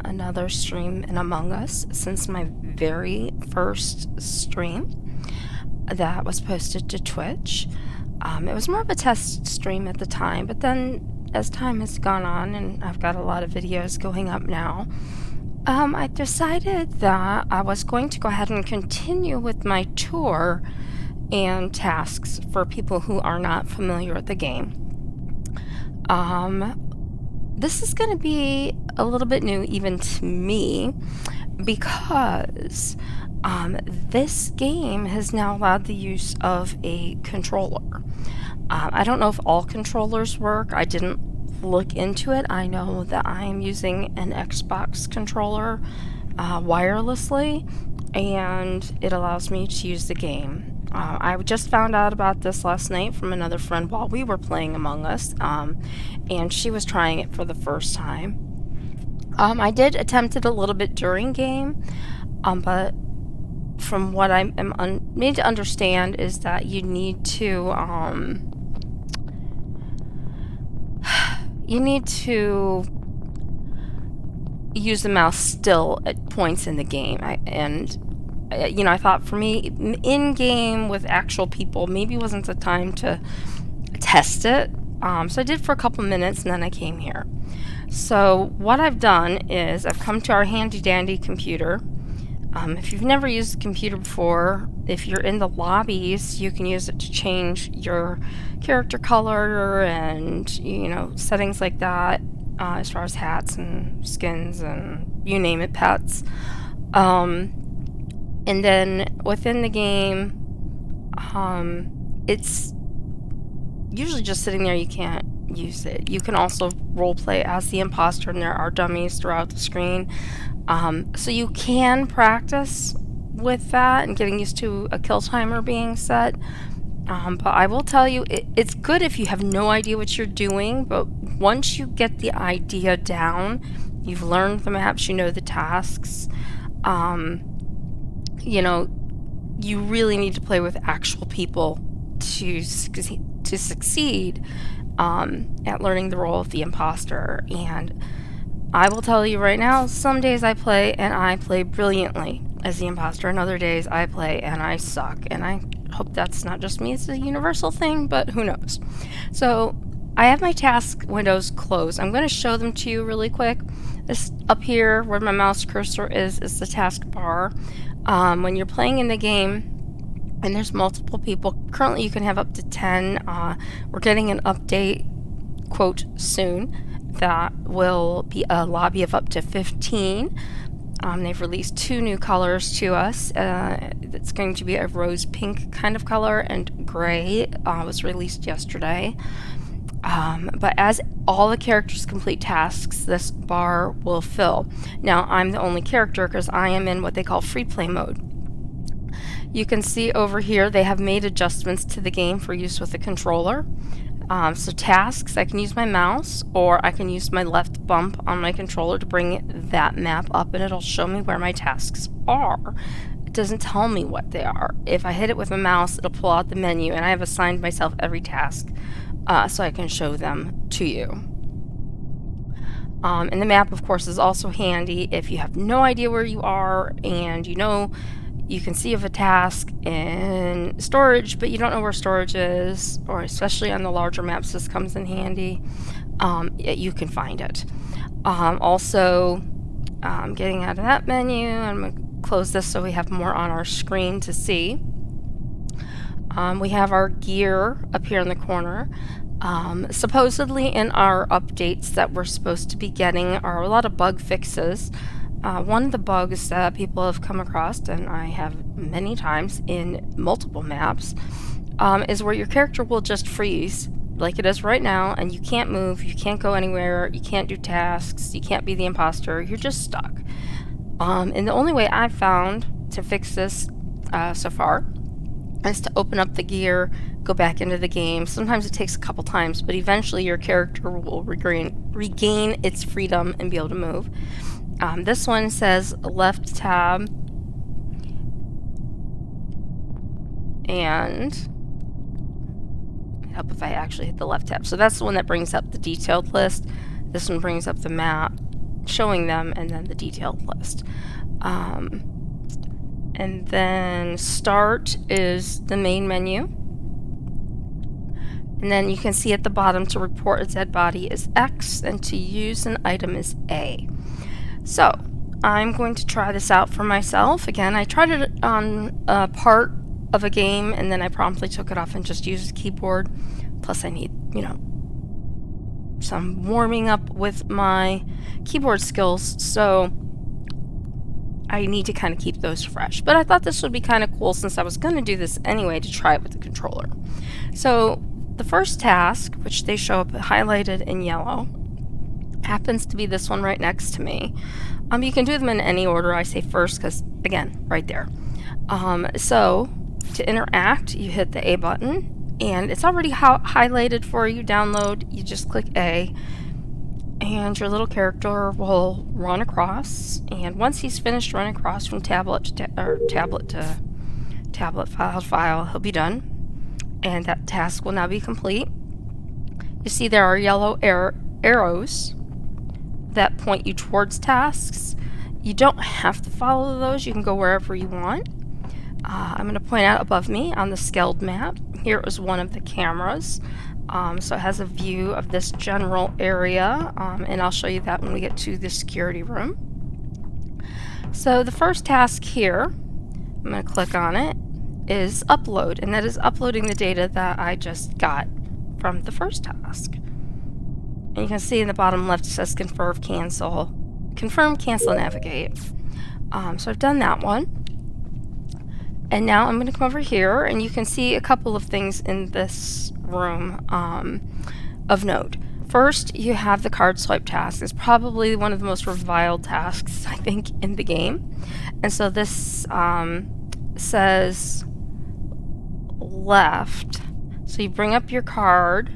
another stream in Among Us since my very first stream that was posted to Twitch. It was more of a test stream at the time, but then as time has gone on and I've got a lot of videos going up now, I decided that I was going to go ahead and continue with my tour and tasks for people who are not familiar with the game. This is going to be a little bit new even to me because this game has now allowed the use of a controller. I don't know if all controllers work. I didn't look into it. I know that I am using an Xbox controller wirelessly, and it allows me to use the game. I just found out about this last night from another friend while we were playing Among Us, and she was trying it for the first time. I did attempt it a little bit during game, but from what I am made to understand is that you need to use the mouse still at points in the game. I thought for me, in-game with actual people, maybe wasn't the time to test it. So I did for a couple minutes, and then I came here. So what I've done is I've come to our handy-dandy computer. If you've never used a computer before, if you're in the lobbies, you can use it to change your character color and, settings like that, as far as hats and skins and you name it, pets. And then within the game, it's usually just sitting there. You can't use it. You can also roleplay as the imposter, and there are dummies throughout the screen. So you can practice with that and getting used to a kill timer being set. But I will tell you, it's good if you have no idea what you're doing, but once you get the idea down, you've learned the maps, you know the tasks, you really need to play with actual people to succeed at learning the role of the imposter. And I will tell you right now, some days I play and I play brilliantly as the imposter, and other days I play and I suck. And I hope that's not just me, it's a universal thing, but who knows. So I have my task windows closed. I'm going to show them to you really quick. This up here where my mouse cursor is the task bar. When you're playing in the game and there's multiple people, currently you can have up to 10. We're getting an update, quote, soon, that will be a lobby of up to 15. They've released 2 new colors to us. It's going to be a rose pink kind of color, and gray was released yesterday. But as all the characters complete tasks, this bar will fill. Now, I'm the only character because I am in what they call free play mode. You can see over here they have made adjustments to the game for use with the controller. So tasks, I can use my mouse, or I can use my left bump on my controller to bring that map up, and it'll show me where my tasks are. It doesn't tell me what they are. If I hit it with my mouse, it'll pull out the menu, and I have assigned myself every task so I can show them to you. And the map, of course, is also handy if you have no idea where you are, and you can see if a task in storage, but you don't know where storage is, or especially on the larger maps, this comes in handy. You can find it. Also, getting out of that menu, I'm going to close this so we have more on our screen to see. We have our gear up here in the corner. Supposedly in our updates that we're supposed to be getting are a lot of bug fixes. One of the bugs that people have come across, and I have many times in multiple maps, is where your character will just freeze like it is right now, and you can't move, you can't go anywhere, you can't do tasks, you can't be the imposter, you're just stuck. And the only way I've found to fix this so far is to open up the gear, go back into the game. Sometimes it takes a couple times, but eventually your character will regain its freedom and be able to move. This one says left tab, and help if I actually hit the left tab. So that's the one that brings up the detailed list. This one brings up the map, showing them, and then the detailed list. And then start is the main menu. And then you can see at the bottom, to report a dead body is X, and to use an item is A. So I'm going to try this out for myself. Again, I tried it on a part of a game, and then I promptly took it off and just used the keyboard. Plus I need, some warming up with my keyboard skills, so I need to kind of keep those fresh. But I thought this would be kind of cool, since I was going to do this anyway, to try it with the controller. So the first task, which they show up highlighted in yellow, happens to be this one right next to me. You can do them in any order. I say first because, again, right there. So to interact, you hit the A button, and it's already highlighted for you. Download, you just click A, and your little character will run across. And once he's finished running across from tablet to tablet, file to file, he'll be done, and that task will now be complete. You see there are yellow arrows that point you towards tasks. You don't have to follow those. You can go wherever you want. I'm going to point out above me on the Skeld map, here is one of the cameras. So it has a view of this general area, and I'll show you that when we get to the security room. So the first task here, I'm going to click on it, is upload, and that is uploading the data that I just got from the first task. And you can see in the bottom left it says confirm, cancel, navigate. So I've done that one. And now I'm going to come over here, and you can see a couple of things in this room of note. First, you have the card swipe task. It's probably one of the most reviled tasks, I think, in the game. And so this says left. So you bring up your card,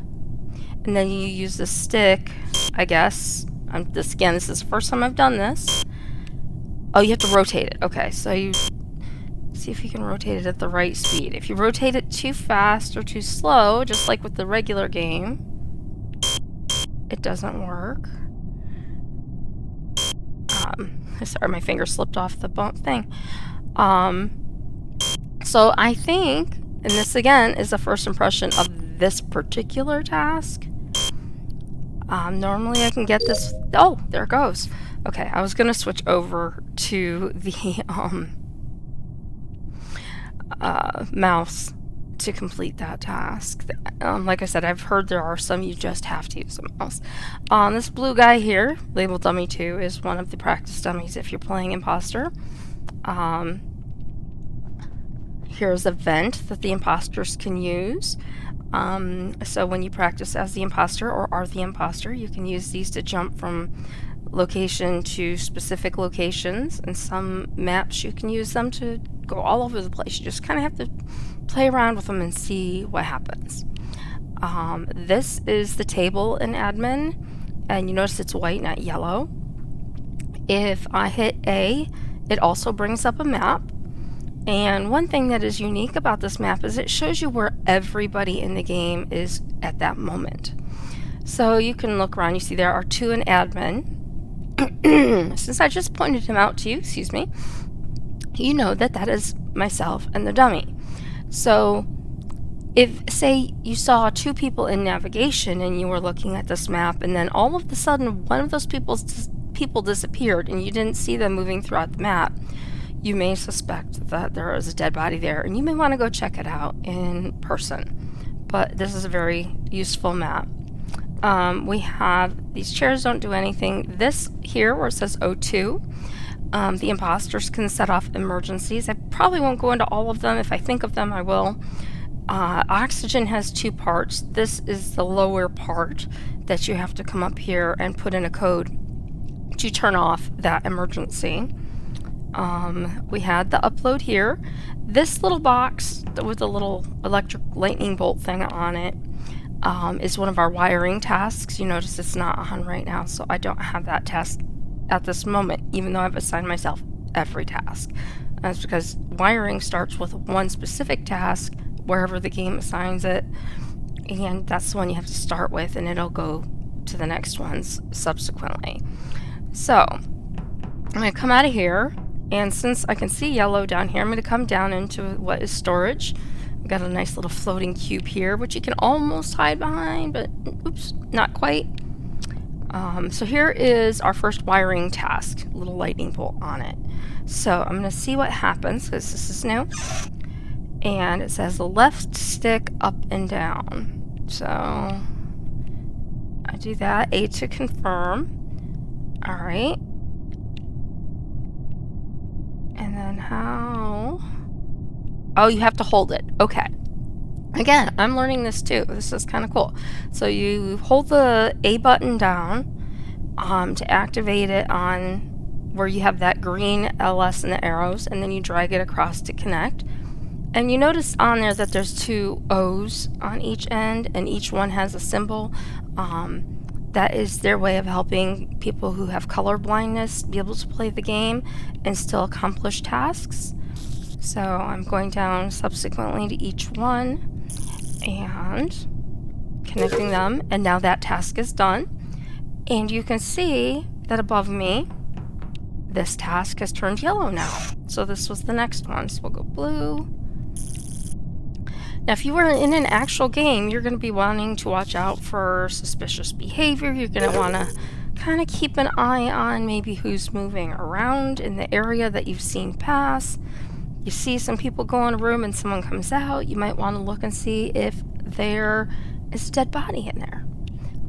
and then you use the stick, I guess. This is the first time I've done this. Oh, you have to rotate it. Okay, so you see if you can rotate it at the right speed. If you rotate it too fast or too slow, just like with the regular game, it doesn't work. Sorry, my finger slipped off the thing. So I think, and this again is the first impression of this particular task. Normally I can get this. Oh, there it goes. Okay, I was gonna switch over to the mouse to complete that task. Like I said, I've heard there are some you just have to use the mouse. This blue guy here, labeled Dummy 2, is one of the practice dummies if you're playing Imposter. Here's a vent that the imposters can use. So when you practice as the imposter or are the imposter, you can use these to jump from location to specific locations. And some maps you can use them to go all over the place. You just kind of have to play around with them and see what happens. This is the table in admin, and you notice it's white, not yellow. If I hit A, it also brings up a map. And one thing that is unique about this map is it shows you where everybody in the game is at that moment. So you can look around, you see there are 2 in admin. Since I just pointed him out to you, excuse me, you know that that is myself and the dummy. So if, say, you saw 2 people in navigation and you were looking at this map, and then all of a sudden one of those people disappeared and you didn't see them moving throughout the map, you may suspect that there is a dead body there, and you may want to go check it out in person. But this is a very useful map. We have, these chairs don't do anything. This here, where it says O2, the imposters can set off emergencies. I probably won't go into all of them. If I think of them, I will. Oxygen has 2 parts. This is the lower part that you have to come up here and put in a code to turn off that emergency. We had the upload here. This little box with a little electric lightning bolt thing on it is one of our wiring tasks. You notice it's not on right now, so I don't have that task at this moment, even though I've assigned myself every task. That's because wiring starts with one specific task wherever the game assigns it, and that's the one you have to start with, and it'll go to the next ones subsequently. So I'm going to come out of here, and since I can see yellow down here, I'm going to come down into what is storage. We've got a nice little floating cube here, which you can almost hide behind, but oops, not quite. So here is our first wiring task, a little lightning bolt on it. So I'm going to see what happens, because this is new. And it says the left stick up and down. So I do that, A to confirm. Alright. And then how? Oh, you have to hold it. Okay. Again, I'm learning this too. This is kind of cool. So you hold the A button down to activate it on where you have that green LS and the arrows, and then you drag it across to connect. And you notice on there that there's two O's on each end, and each one has a symbol. That is their way of helping people who have color blindness be able to play the game and still accomplish tasks. So I'm going down subsequently to each one and connecting them, and now that task is done. And you can see that above me, this task has turned yellow now. So this was the next one, so we'll go blue. Now, if you were in an actual game, you're going to be wanting to watch out for suspicious behavior. You're going to want to kind of keep an eye on maybe who's moving around in the area that you've seen pass. You see some people go in a room and someone comes out, you might want to look and see if there is a dead body in there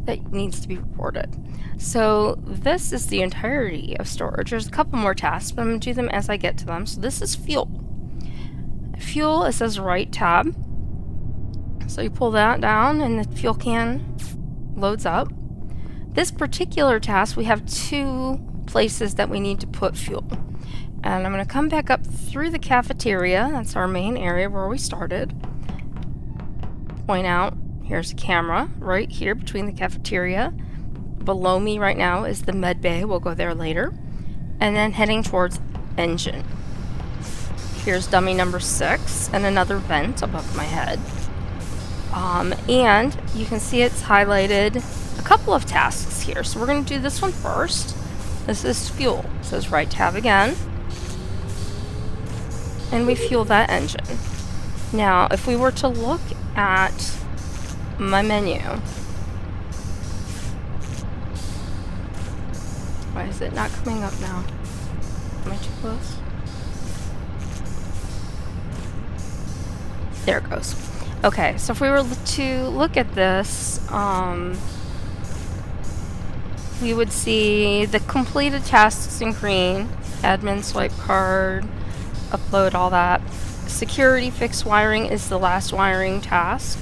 that needs to be reported. So this is the entirety of storage. There's a couple more tasks, but I'm going to do them as I get to them. So this is fuel. Fuel, it says right tab. So you pull that down and the fuel can loads up. This particular task, we have two places that we need to put fuel. And I'm going to come back up through the cafeteria. That's our main area where we started. Point out, here's a camera right here between the cafeteria. Below me right now is the med bay. We'll go there later. And then heading towards engine. Here's dummy number 6 and another vent above my head. And you can see it's highlighted a couple of tasks here. So we're going to do this one first. This is fuel. It says right tab again. And we fuel that engine. Now, if we were to look at my menu, why is it not coming up now? Am I too close? There it goes. Okay, so if we were to look at this, we would see the completed tasks in green, admin swipe card, upload, all that. Security fix wiring is the last wiring task.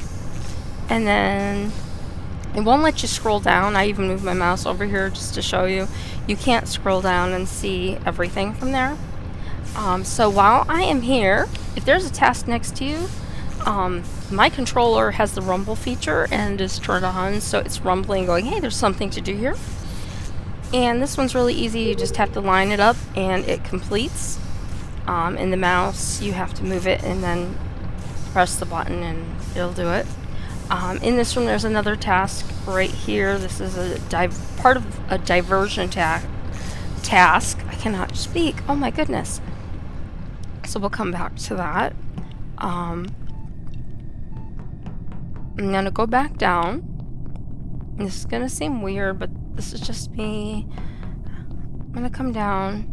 And then it won't let you scroll down. I even moved my mouse over here just to show you. You can't scroll down and see everything from there. So while I am here, if there's a task next to you, my controller has the rumble feature and is turned on, so it's rumbling going, hey, there's something to do here. And this one's really easy. You just have to line it up and it completes. In the mouse, you have to move it and then press the button and it'll do it. In this room, there's another task right here. This is a part of a diversion task. I cannot speak. Oh my goodness. So we'll come back to that. I'm going to go back down. This is going to seem weird, but this is just me. I'm going to come down.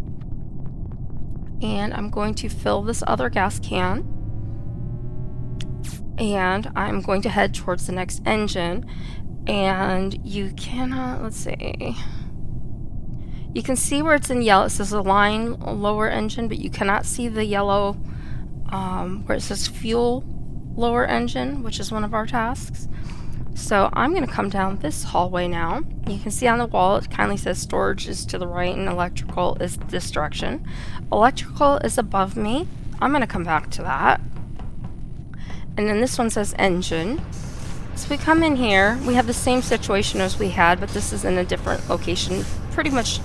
And I'm going to fill this other gas can. And I'm going to head towards the next engine. And you cannot, let's see. You can see where it's in yellow. It says align lower engine, but you cannot see the yellow where it says fuel lower engine, which is one of our tasks. So I'm going to come down this hallway now. You can see on the wall it kindly says storage is to the right and electrical is this direction. Electrical is above me. I'm going to come back to that. And then this one says engine. So we come in here. We have the same situation as we had, but this is in a different location. Pretty much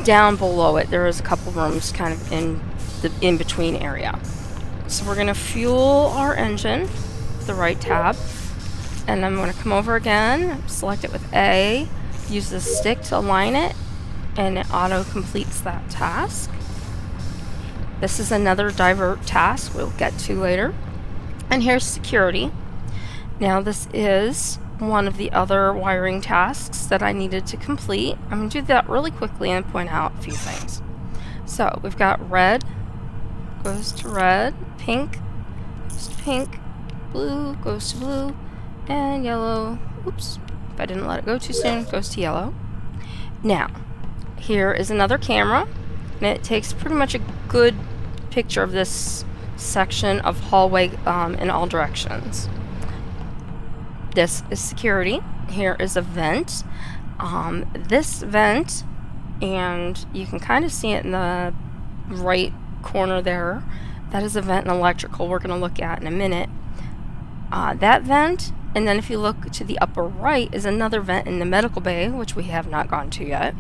down below it, there is a couple rooms kind of in the in-between area. So we're going to fuel our engine, the right tab. And I'm going to come over again, select it with A, use the stick to align it, and it auto completes that task. This is another divert task we'll get to later. And here's security. Now this is one of the other wiring tasks that I needed to complete. I'm going to do that really quickly and point out a few things. So we've got red goes to red, pink goes to pink, blue goes to blue, and yellow, oops, if I didn't let it go too soon, goes to yellow. Now, here is another camera, and it takes pretty much a good picture of this section of hallway in all directions. This is security. Here is a vent. This vent, and you can kind of see it in the right corner there, that is a vent in electrical we're going to look at in a minute. That vent, and then if you look to the upper right, is another vent in the medical bay, which we have not gone to yet.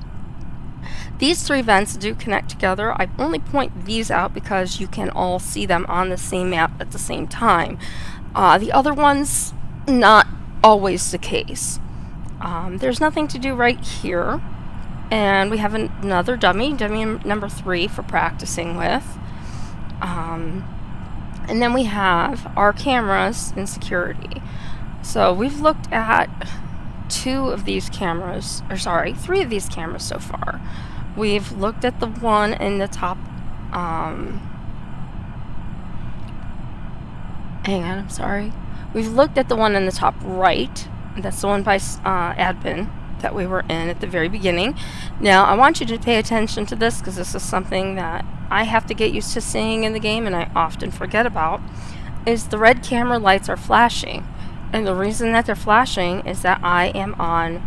These three vents do connect together. I only point these out because you can all see them on the same map at the same time. The other ones, not always the case. There's nothing to do right here. And we have another dummy number 3 for practicing with. And then we have our cameras in security. So we've looked at 3 of these cameras so far. We've looked at the one in the top, We've looked at the one in the top right. That's the one by admin that we were in at the very beginning. Now, I want you to pay attention to this because this is something that I have to get used to seeing in the game and I often forget about, is the red camera lights are flashing. And the reason that they're flashing is that I am on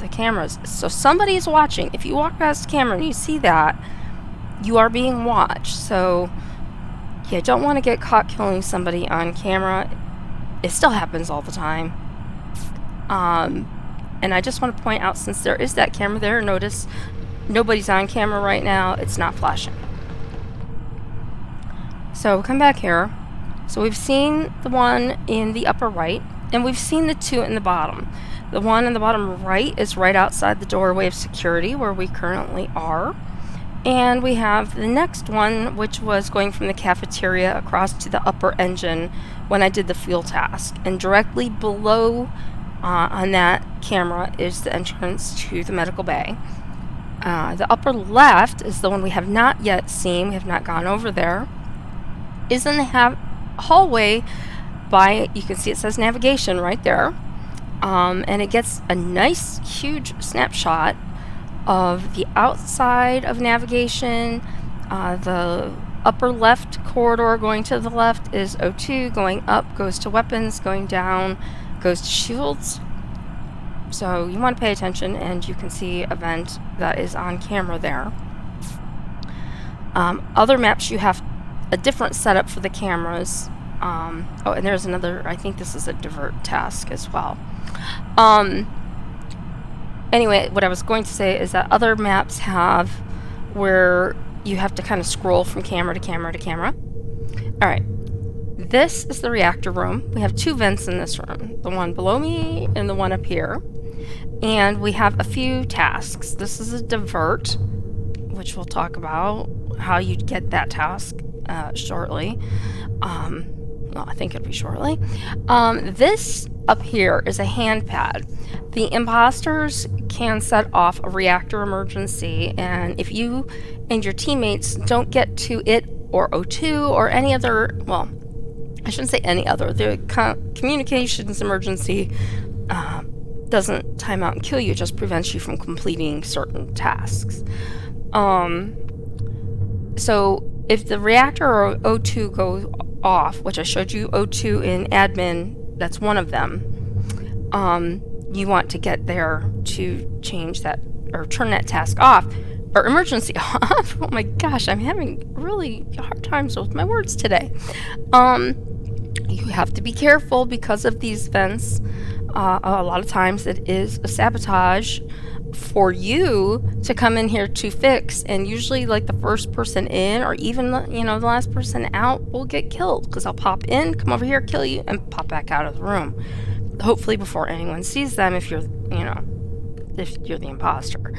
the cameras. So somebody is watching. If you walk past the camera and you see that, you are being watched. So you don't want to get caught killing somebody on camera. It still happens all the time. And I just want to point out, since there is that camera there, notice nobody's on camera right now. It's not flashing. So come back here. So we've seen the one in the upper right, and we've seen the 2 in the bottom. The one in the bottom right is right outside the doorway of security where we currently are. And we have the next one, which was going from the cafeteria across to the upper engine when I did the fuel task. And directly below on that camera is the entrance to the medical bay. The upper left is the one we have not yet seen. We have not gone over there. Is in the hallway by, you can see it says navigation right there. And it gets a nice huge snapshot of the outside of navigation. The upper left corridor going to the left is O2, going up goes to weapons, going down goes to shields. So you want to pay attention, and you can see a vent that is on camera there. Other maps you have a different setup for the cameras. Oh, and there's another, I think this is a divert task as well. Anyway, what I was going to say is that other maps have where you have to kind of scroll from camera to camera to camera. Alright, this is the reactor room. We have 2 vents in this room, the one below me and the one up here. And we have a few tasks. This is a divert, which we'll talk about how you get that task shortly. Well, I think it'll be shortly. This up here is a hand pad. The imposters can set off a reactor emergency, and if you and your teammates don't get to it or O2 or any other, well, I shouldn't say any other, the communications emergency doesn't time out and kill you, it just prevents you from completing certain tasks. So if the reactor or O2 goes off, which I showed you O2 in admin, that's one of them, you want to get there to change that or turn that task off or emergency off. Oh my gosh, I'm having really hard times with my words today. You have to be careful because of these vents. A lot of times it is a sabotage for you to come in here to fix, and usually like the first person in or even the last person out will get killed because they'll pop in, come over here, kill you, and pop back out of the room, hopefully before anyone sees them if you're the imposter.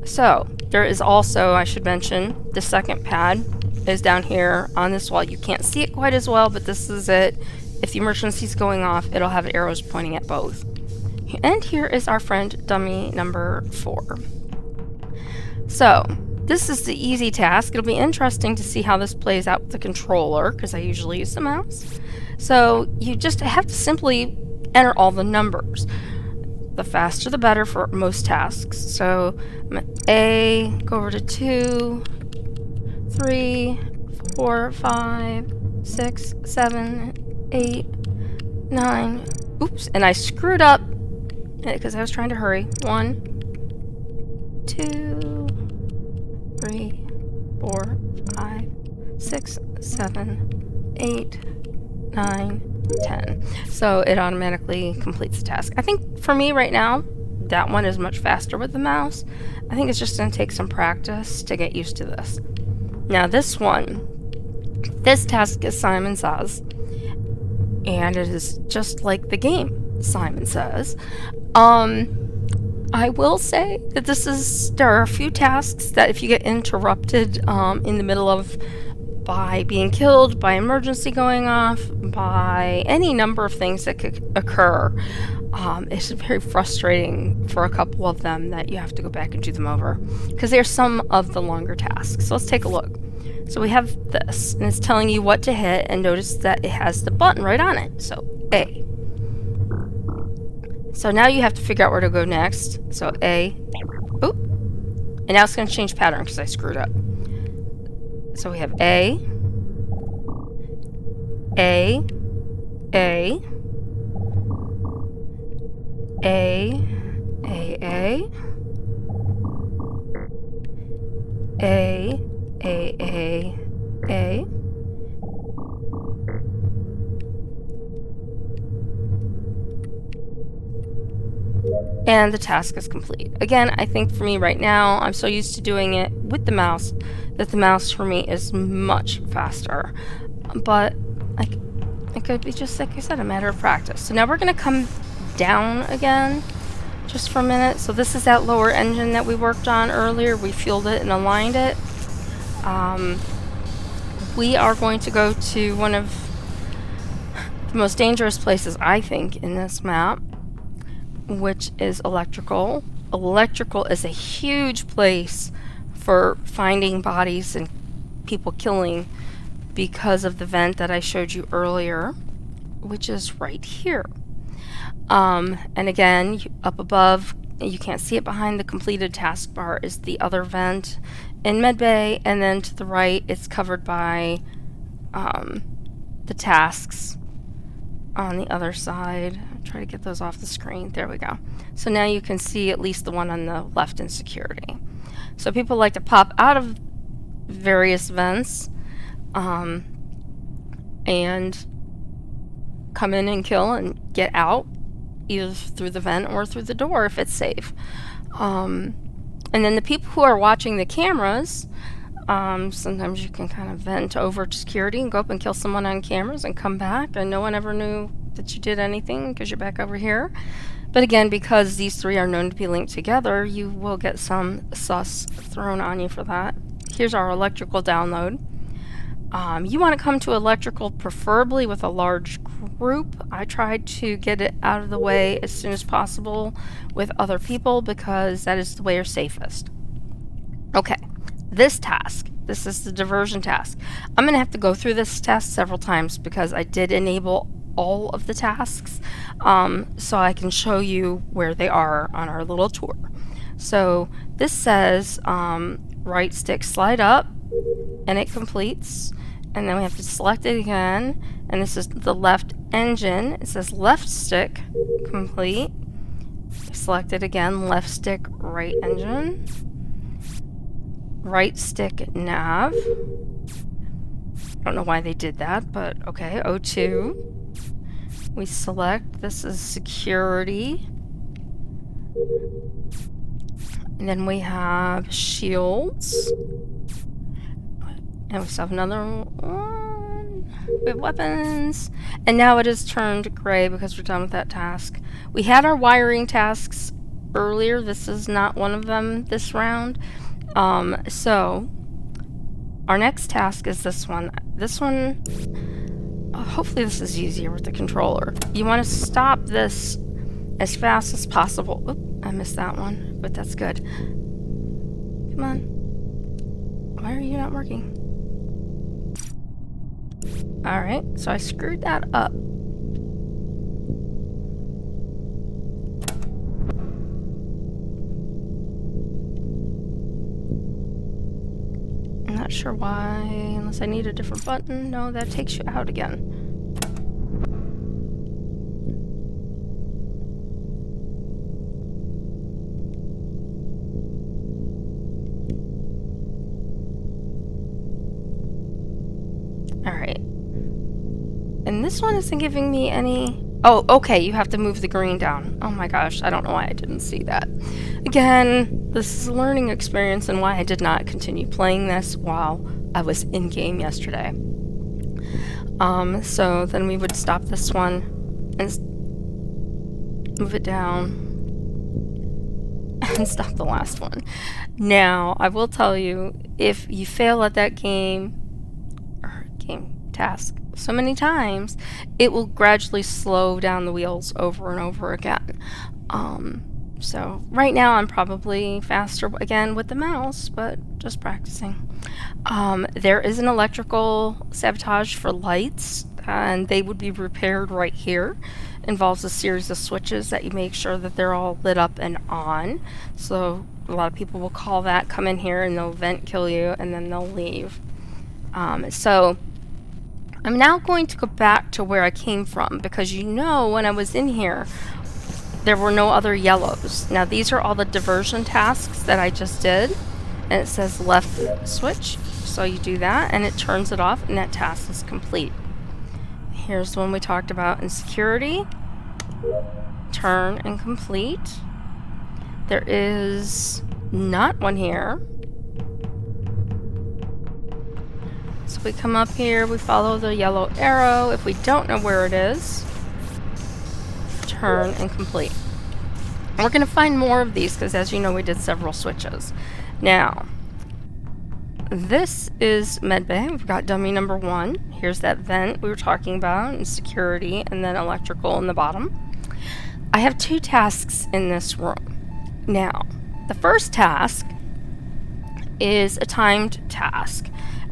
So there is also, I should mention, the second pad is down here on this wall. You can't see it quite as well, but this is it. If the emergency's going off, it'll have arrows pointing at both. And here is our friend dummy number 4. So this is the easy task. It'll be interesting to see how this plays out with the controller, because I usually use the mouse. So you just have to simply enter all the numbers. The faster the better for most tasks. So I'm at A, go over to 2, 3, 4, 5, 6, 7, 8, 9. Oops, and I screwed up because I was trying to hurry. 1, 2, 3, 4, 5, 6, 7, 8, 9, 10. So it automatically completes the task. I think for me right now, that one is much faster with the mouse. I think it's just going to take some practice to get used to this. Now this one, this task is Simon Says, and it is just like the game Simon Says. I will say that there are a few tasks that if you get interrupted in the middle of by being killed, by emergency going off, by any number of things that could occur, it's very frustrating for a couple of them that you have to go back and do them over, because they're some of the longer tasks. So let's take a look. So we have this, and it's telling you what to hit, and notice that it has the button right on it. So A. So now you have to figure out where to go next. So A. Oop. And now it's going to change pattern because I screwed up. So we have A. A. A. A. A. A. A. And the task is complete. Again, I think for me right now, I'm so used to doing it with the mouse that the mouse for me is much faster. But it could be just, like I said, a matter of practice. So now we're going to come down again just for a minute. So this is that lower engine that we worked on earlier. We fueled it and aligned it. We are going to go to one of the most dangerous places, I think, in this map, which is electrical. Electrical is a huge place for finding bodies and people killing because of the vent that I showed you earlier, which is right here. And again, up above, you can't see it behind the completed taskbar, is the other vent in medbay, and then to the right it's covered by the tasks on the other side. Try to get those off the screen. There we go. So now you can see at least the one on the left in security. So people like to pop out of various vents and come in and kill and get out either through the vent or through the door if it's safe. And then the people who are watching the cameras, sometimes you can kind of vent over to security and go up and kill someone on cameras and come back, and no one ever knew that you did anything because you're back over here. But again, because these three are known to be linked together, you will get some sus thrown on you for that. Here's our electrical download. You want to come to electrical preferably with a large group. I tried to get it out of the way as soon as possible with other people because that is the way you're safest. Okay, this task. This is the diversion task. I'm going to have to go through this task several times because I did enable all of the tasks so I can show you where they are on our little tour. So this says right stick slide up and it completes, and then we have to select it again, and this is the left engine. It says left stick complete, select it again, left stick right engine, right stick nav. I don't know why they did that, but okay. O2. We select, this is security. And then we have shields. And we still have another one. We have weapons. And now it is turned gray because we're done with that task. We had our wiring tasks earlier. This is not one of them this round. So our next task is this one. This one, hopefully this is easier with the controller. You want to stop this as fast as possible. Oop, I missed that one, but that's good. Come on. Why are you not working? Alright, so I screwed that up. I'm not sure why, unless I need a different button. No, that takes you out again. Alright. And this one isn't giving me any... Oh, okay, you have to move the green down. Oh my gosh, I don't know why I didn't see that. Again, this is a learning experience and why I did not continue playing this while I was in-game yesterday. So then we would stop this one and move it down and stop the last one. Now, I will tell you, if you fail at that game task so many times, it will gradually slow down the wheels over and over again. So right now I'm probably faster again with the mouse, but just practicing. There is an electrical sabotage for lights, and they would be repaired right here. Involves a series of switches that you make sure that they're all lit up and on. So a lot of people will call that, come in here and they'll vent kill you and then they'll leave. So I'm now going to go back to where I came from, because you know when I was in here there were no other yellows. Now these are all the diversion tasks that I just did, and it says left switch, so you do that and it turns it off and that task is complete. Here's the one we talked about in security. Turn and complete. There is not one here. So we come up here, we follow the yellow arrow. If we don't know where it is, turn and complete. And we're going to find more of these because, as you know, we did several switches. Now, this is medbay. We've got dummy number 1. Here's that vent we were talking about, and security, and then electrical in the bottom. I have 2 tasks in this room. Now, the first task is a timed task,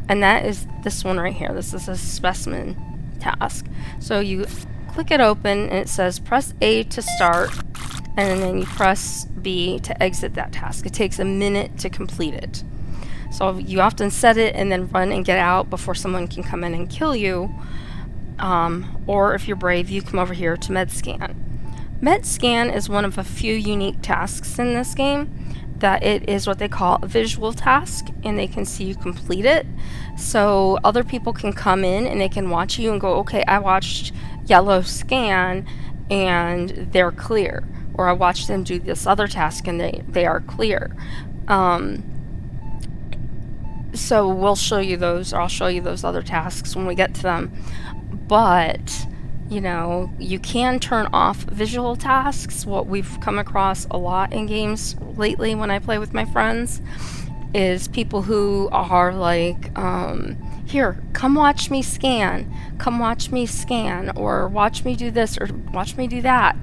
and that is this one right here. This is a specimen task. So you click it open and it says press A to start, and then you press B to exit that task. It takes a minute to complete it. So you often set it and then run and get out before someone can come in and kill you. Or if you're brave, you come over here to med scan. Med scan is one of a few unique tasks in this game, that it is what they call a visual task, and they can see you complete it. So other people can come in and they can watch you and go, okay, I watched yellow scan and they're clear. Or I watched them do this other task and they are clear. So we'll show you those, or I'll show you those other tasks when we get to them. But you know, you can turn off visual tasks. What we've come across a lot in games lately when I play with my friends is people who are like, here, come watch me scan, come watch me scan, or watch me do this, or watch me do that.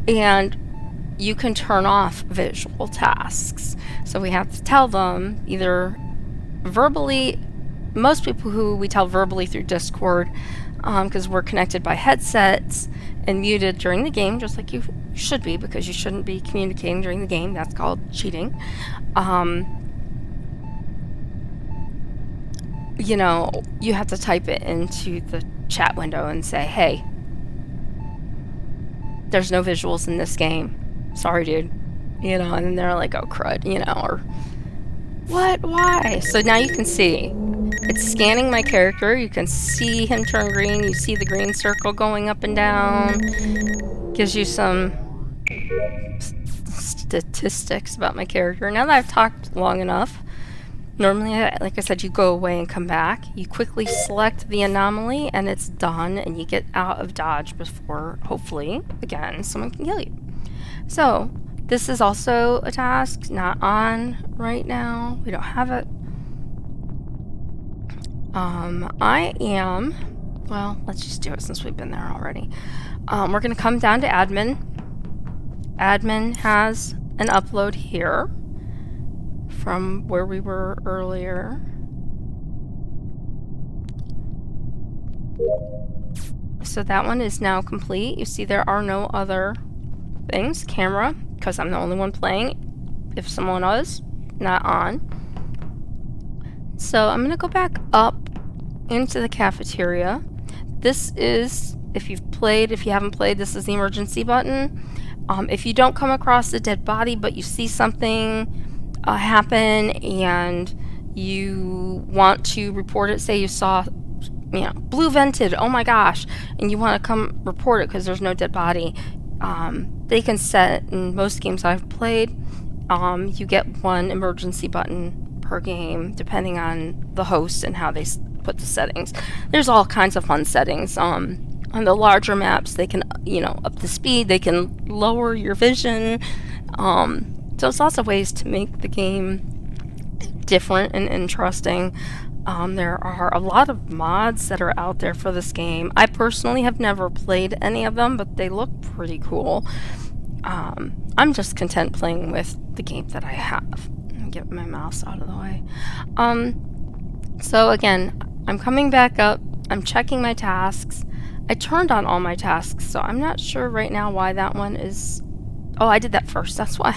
And you can turn off visual tasks. So we have to tell them either verbally. Most people who we tell verbally through Discord, because we're connected by headsets and muted during the game, just like you should be, because you shouldn't be communicating during the game. That's called cheating. You know, you have to type it into the chat window and say, hey, there's no visuals in this game. Sorry, dude. You know, and then they're like, oh, crud, you know, or what? Why? So now you can see. It's scanning my character. You can see him turn green. You see the green circle going up and down. Gives you some statistics about my character. Now that I've talked long enough, normally, like I said, you go away and come back. You quickly select the anomaly and it's done, and you get out of dodge before, hopefully, again, someone can kill you. So, This is also a task, not on right now. We don't have it. I am, well, let's just do it since we've been there already. We're going to come down to admin. Admin has an upload here from where we were earlier. So that one is now complete. You see there are no other things. Camera, because I'm the only one playing. If someone was, not on. So I'm going to go back up into the cafeteria. This is, if you've played, if you haven't played, this is the emergency button. If you don't come across a dead body, but you see something happen and you want to report it, say you saw, you know, blue vented, oh my gosh, and you want to come report it because there's no dead body, they can set, in most games I've played, you get one emergency button per game, depending on the host and how they put the settings. There's all kinds of fun settings. On the larger maps, they can, you know, up the speed, they can lower your vision. So there's lots of ways to make the game different and interesting. There are a lot of mods that are out there for this game. I personally have never played any of them, but they look pretty cool. I'm just content playing with the game that I have. Let me get my mouse out of the way. So again, I'm coming back up. I'm checking my tasks. I turned on all my tasks, so I'm not sure right now why that one is... Oh, I did that first, that's why.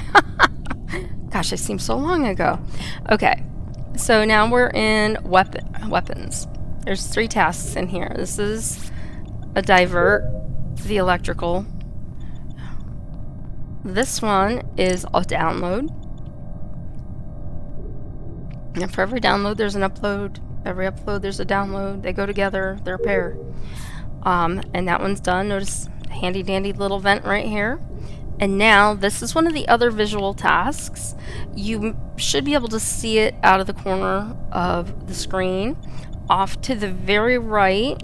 Gosh, it seems so long ago. Okay, so now we're in weapons. There's 3 tasks in here. This is a divert, the electrical. This one is a download. And for every download, there's an upload. Every upload, there's a download. They go together. They're a pair. And that one's done. Notice the handy dandy little vent right here. And now, this is one of the other visual tasks. You should be able to see it out of the corner of the screen. Off to the very right,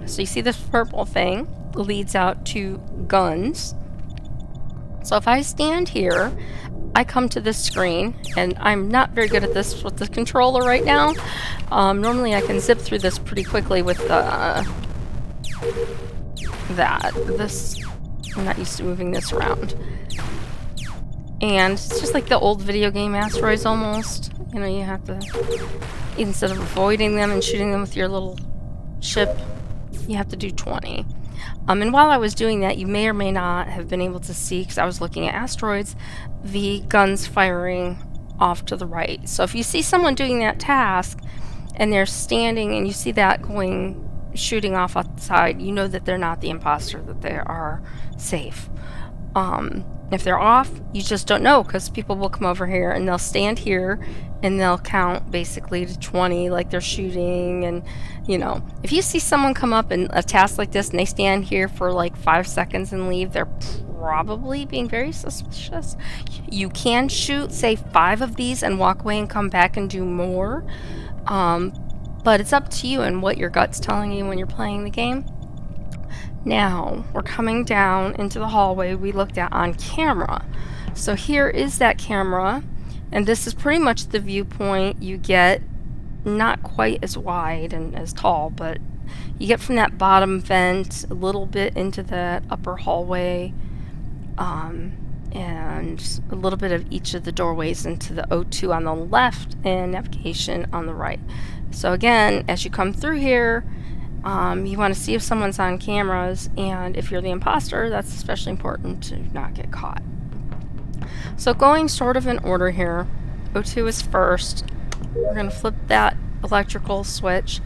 so you see this purple thing, leads out to guns. So if I stand here, I come to this screen, and I'm not very good at this with the controller right now. Normally I can zip through this pretty quickly with this. I'm not used to moving this around. And it's just like the old video game asteroids almost. You know, you have to, instead of avoiding them and shooting them with your little ship, you have to do 20. And while I was doing that, you may or may not have been able to see, because I was looking at asteroids, the guns firing off to the right. So if you see someone doing that task, and they're standing, and you see that going, shooting off outside, you know that they're not the imposter, that they are safe. If they're off, you just don't know, because people will come over here and they'll stand here and they'll count basically to 20 like they're shooting. And you know, if you see someone come up in a task like this and they stand here for like 5 seconds and leave, they're probably being very suspicious. You can shoot, say, 5 of these and walk away and come back and do more. But it's up to you and what your gut's telling you when you're playing the game. Now, we're coming down into the hallway we looked at on camera. So here is that camera, and this is pretty much the viewpoint you get, not quite as wide and as tall, but you get from that bottom vent a little bit into that upper hallway, and a little bit of each of the doorways into the O2 on the left and navigation on the right. So again, as you come through here, you want to see if someone's on cameras, and if you're the imposter, that's especially important to not get caught. So going sort of in order here, O2 is first. We're going to flip that electrical switch.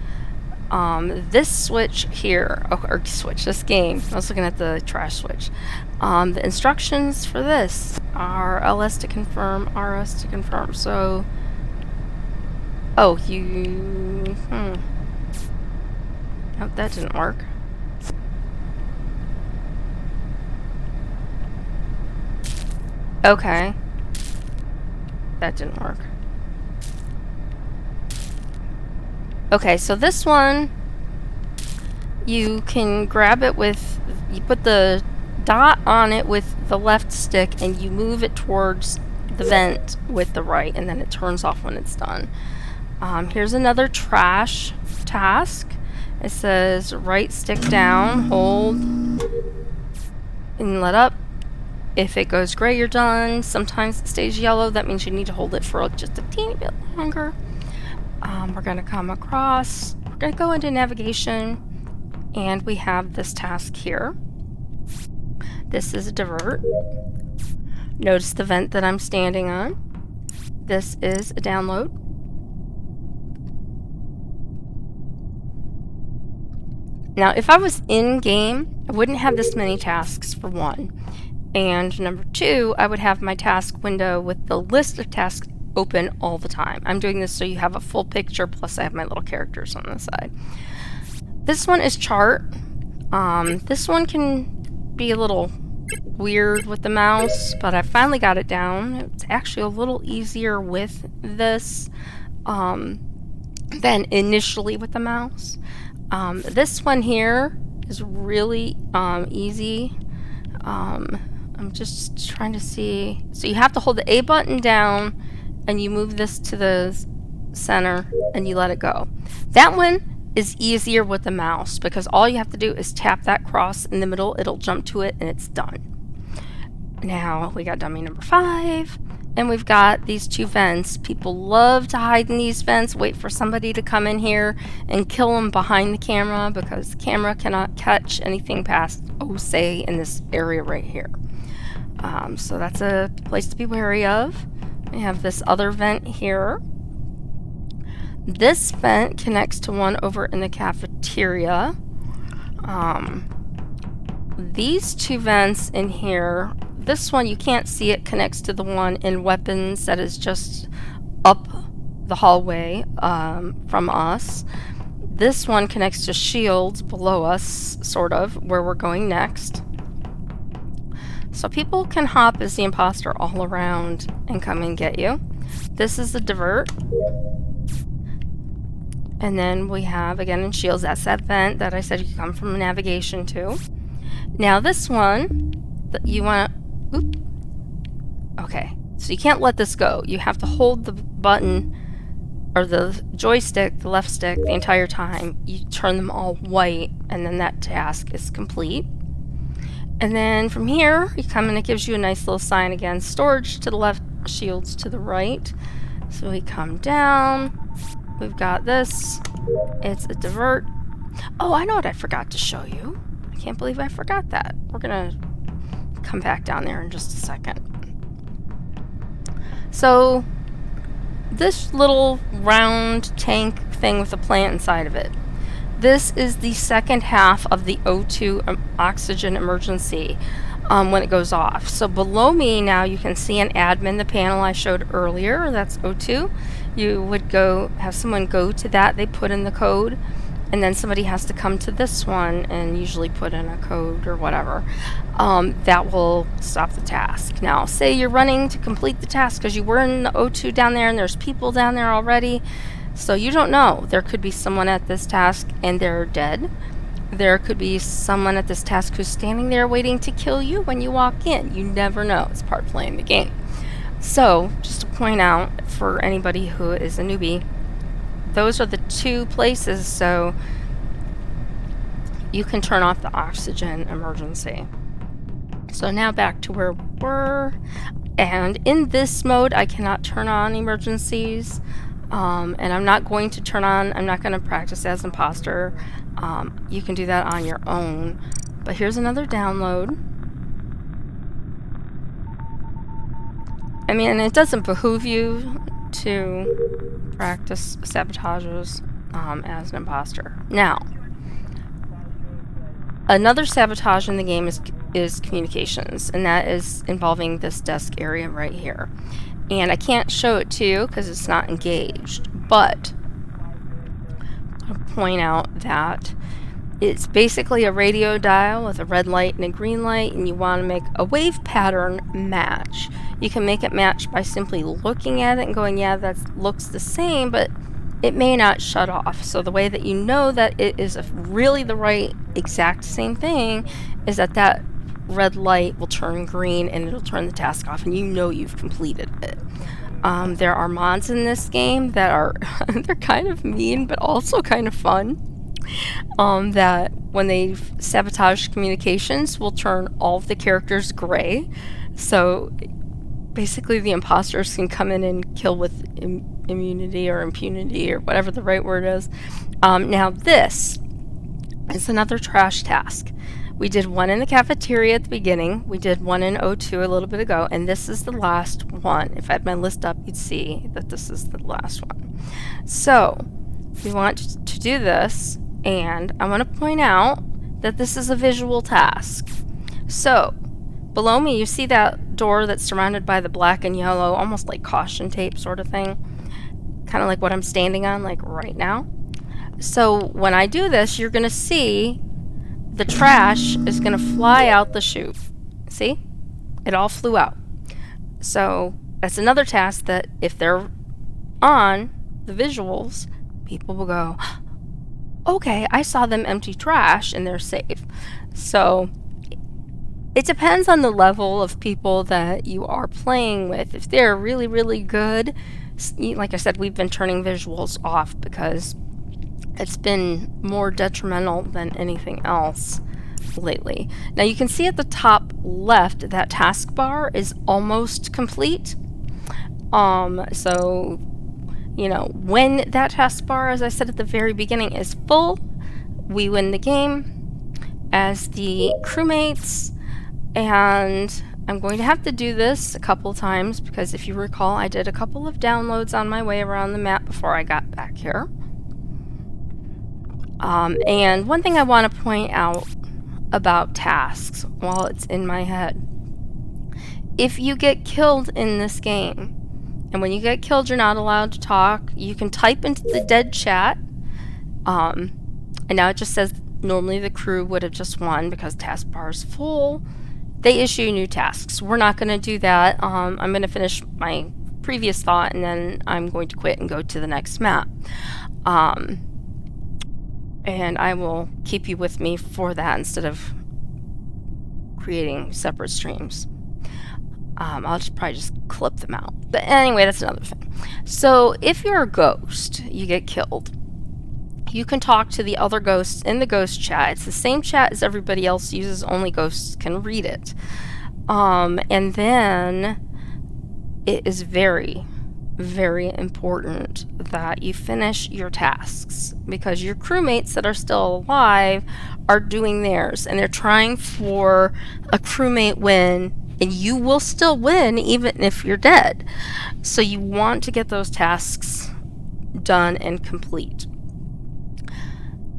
This switch here, this game, I was looking at the trash switch. The instructions for this are LS to confirm, RS to confirm. So, oh, Oh, that didn't work. Okay. That didn't work. Okay, so this one, you can grab it with, you put the dot on it with the left stick and you move it towards the vent with the right, and then it turns off when it's done. Here's another trash task. It says right stick down, hold, and let up. If it goes gray, you're done. Sometimes it stays yellow. That means you need to hold it for just a teeny bit longer. We're going to come across. We're going to go into navigation, and we have this task here. This is a divert. Notice the vent that I'm standing on. This is a download. Now, if I was in game, I wouldn't have this many tasks, for one. And number two, I would have my task window with the list of tasks open all the time. I'm doing this so you have a full picture, plus I have my little characters on the side. This one is chart. This one can be a little weird with the mouse, but I finally got it down. It's actually a little easier with this than initially with the mouse. This one here is really easy. I'm just trying to see. So you have to hold the A button down and you move this to the center and you let it go. That one is easier with the mouse because all you have to do is tap that cross in the middle, it'll jump to it, and it's done. Now we got dummy number 5, and we've got these 2 vents. People love to hide in these vents, wait for somebody to come in here and kill them behind the camera because the camera cannot catch anything past, say, in this area right here. So that's a place to be wary of. We have this other vent here. This vent connects to one over in the cafeteria. These 2 vents in here, this one you can't see it, connects to the one in weapons that is just up the hallway from us. This one connects to shields below us, sort of, where we're going next. So people can hop as the imposter all around and come and get you. This is the divert. And then we have, again in shields, that's that vent that I said you come from navigation to. Now this one, you want to, okay, so you can't let this go. You have to hold the button, or the joystick, the left stick, the entire time. You turn them all white, and then that task is complete. And then from here, you come and it gives you a nice little sign again. Storage to the left, shields to the right. So we come down. We've got this. It's a divert. Oh, I know what I forgot to show you. I can't believe I forgot that. We're going to come back down there in just a second. So this little round tank thing with a plant inside of it. This is the second half of the O2 oxygen emergency when it goes off. So below me now you can see an admin, the panel I showed earlier, that's O2. You would go, have someone go to that, they put in the code, and then somebody has to come to this one and usually put in a code or whatever. That will stop the task. Now, say you're running to complete the task because you were in the O2 down there and there's people down there already. So you don't know. There could be someone at this task and they're dead. There could be someone at this task who's standing there waiting to kill you when you walk in. You never know. It's part of playing the game. So, just to point out for anybody who is a newbie, those are the 2 places so you can turn off the oxygen emergency. So now back to where we were. And in this mode, I cannot turn on emergencies. And I'm not going to turn on, I'm not going to practice as imposter. You can do that on your own. But here's another download. I mean, it doesn't behoove you to practice sabotages as an imposter. Now, another sabotage in the game is communications, and that is involving this desk area right here. And I can't show it to you because it's not engaged, but I'll point out that it's basically a radio dial with a red light and a green light, and you want to make a wave pattern match. You can make it match by simply looking at it and going, yeah, that looks the same, but it may not shut off. So the way that you know that it is really the right exact same thing is that that red light will turn green and it'll turn the task off, and you know you've completed it. There are mods in this game that are they're kind of mean but also kind of fun. That when they sabotage communications will turn all of the characters gray. So basically the imposters can come in and kill with immunity or impunity or whatever the right word is. Now this is another trash task. We did one in the cafeteria at the beginning. We did one in O2 a little bit ago, and this is the last one. If I had my list up, you'd see that this is the last one. So we want to do this, and I want to point out that this is a visual task. So below me, you see that door that's surrounded by the black and yellow, almost like caution tape sort of thing, kind of like what I'm standing on, like right now. So when I do this, you're going to see the trash is going to fly out the chute. See? It all flew out. So that's another task that if they're on the visuals, people will go, okay, I saw them empty trash and they're safe. So it depends on the level of people that you are playing with. If they're really, really good, like I said, we've been turning visuals off because it's been more detrimental than anything else lately. Now you can see at the top left that taskbar is almost complete. So you know, when that taskbar, as I said at the very beginning, is full, we win the game as the crewmates. And I'm going to have to do this a couple times because if you recall, I did a couple of downloads on my way around the map before I got back here. And one thing I want to point out about tasks while it's in my head. If you get killed in this game, and when you get killed you're not allowed to talk, you can type into the dead chat, and now it just says normally the crew would have just won because taskbar is full. They issue new tasks. We're not going to do that. I'm going to finish my previous thought and then I'm going to quit and go to the next map. And I will keep you with me for that instead of creating separate streams. I'll probably just clip them out. But anyway, that's another thing. So if you're a ghost, you get killed, you can talk to the other ghosts in the ghost chat. It's the same chat as everybody else uses, only ghosts can read it. And then it is very, very important that you finish your tasks because your crewmates that are still alive are doing theirs and they're trying for a crewmate win, and you will still win even if you're dead. So you want to get those tasks done and complete.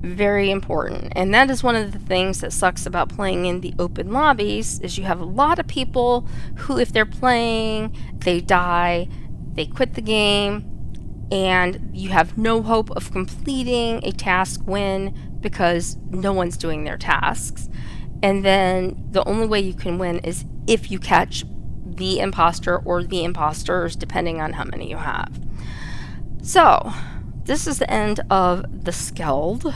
Very important. And that is one of the things that sucks about playing in the open lobbies is you have a lot of people who, if they're playing, they die, they quit the game, and you have no hope of completing a task win because no one's doing their tasks. And then the only way you can win is if you catch the imposter or the imposters, depending on how many you have. So this is the end of the Skeld.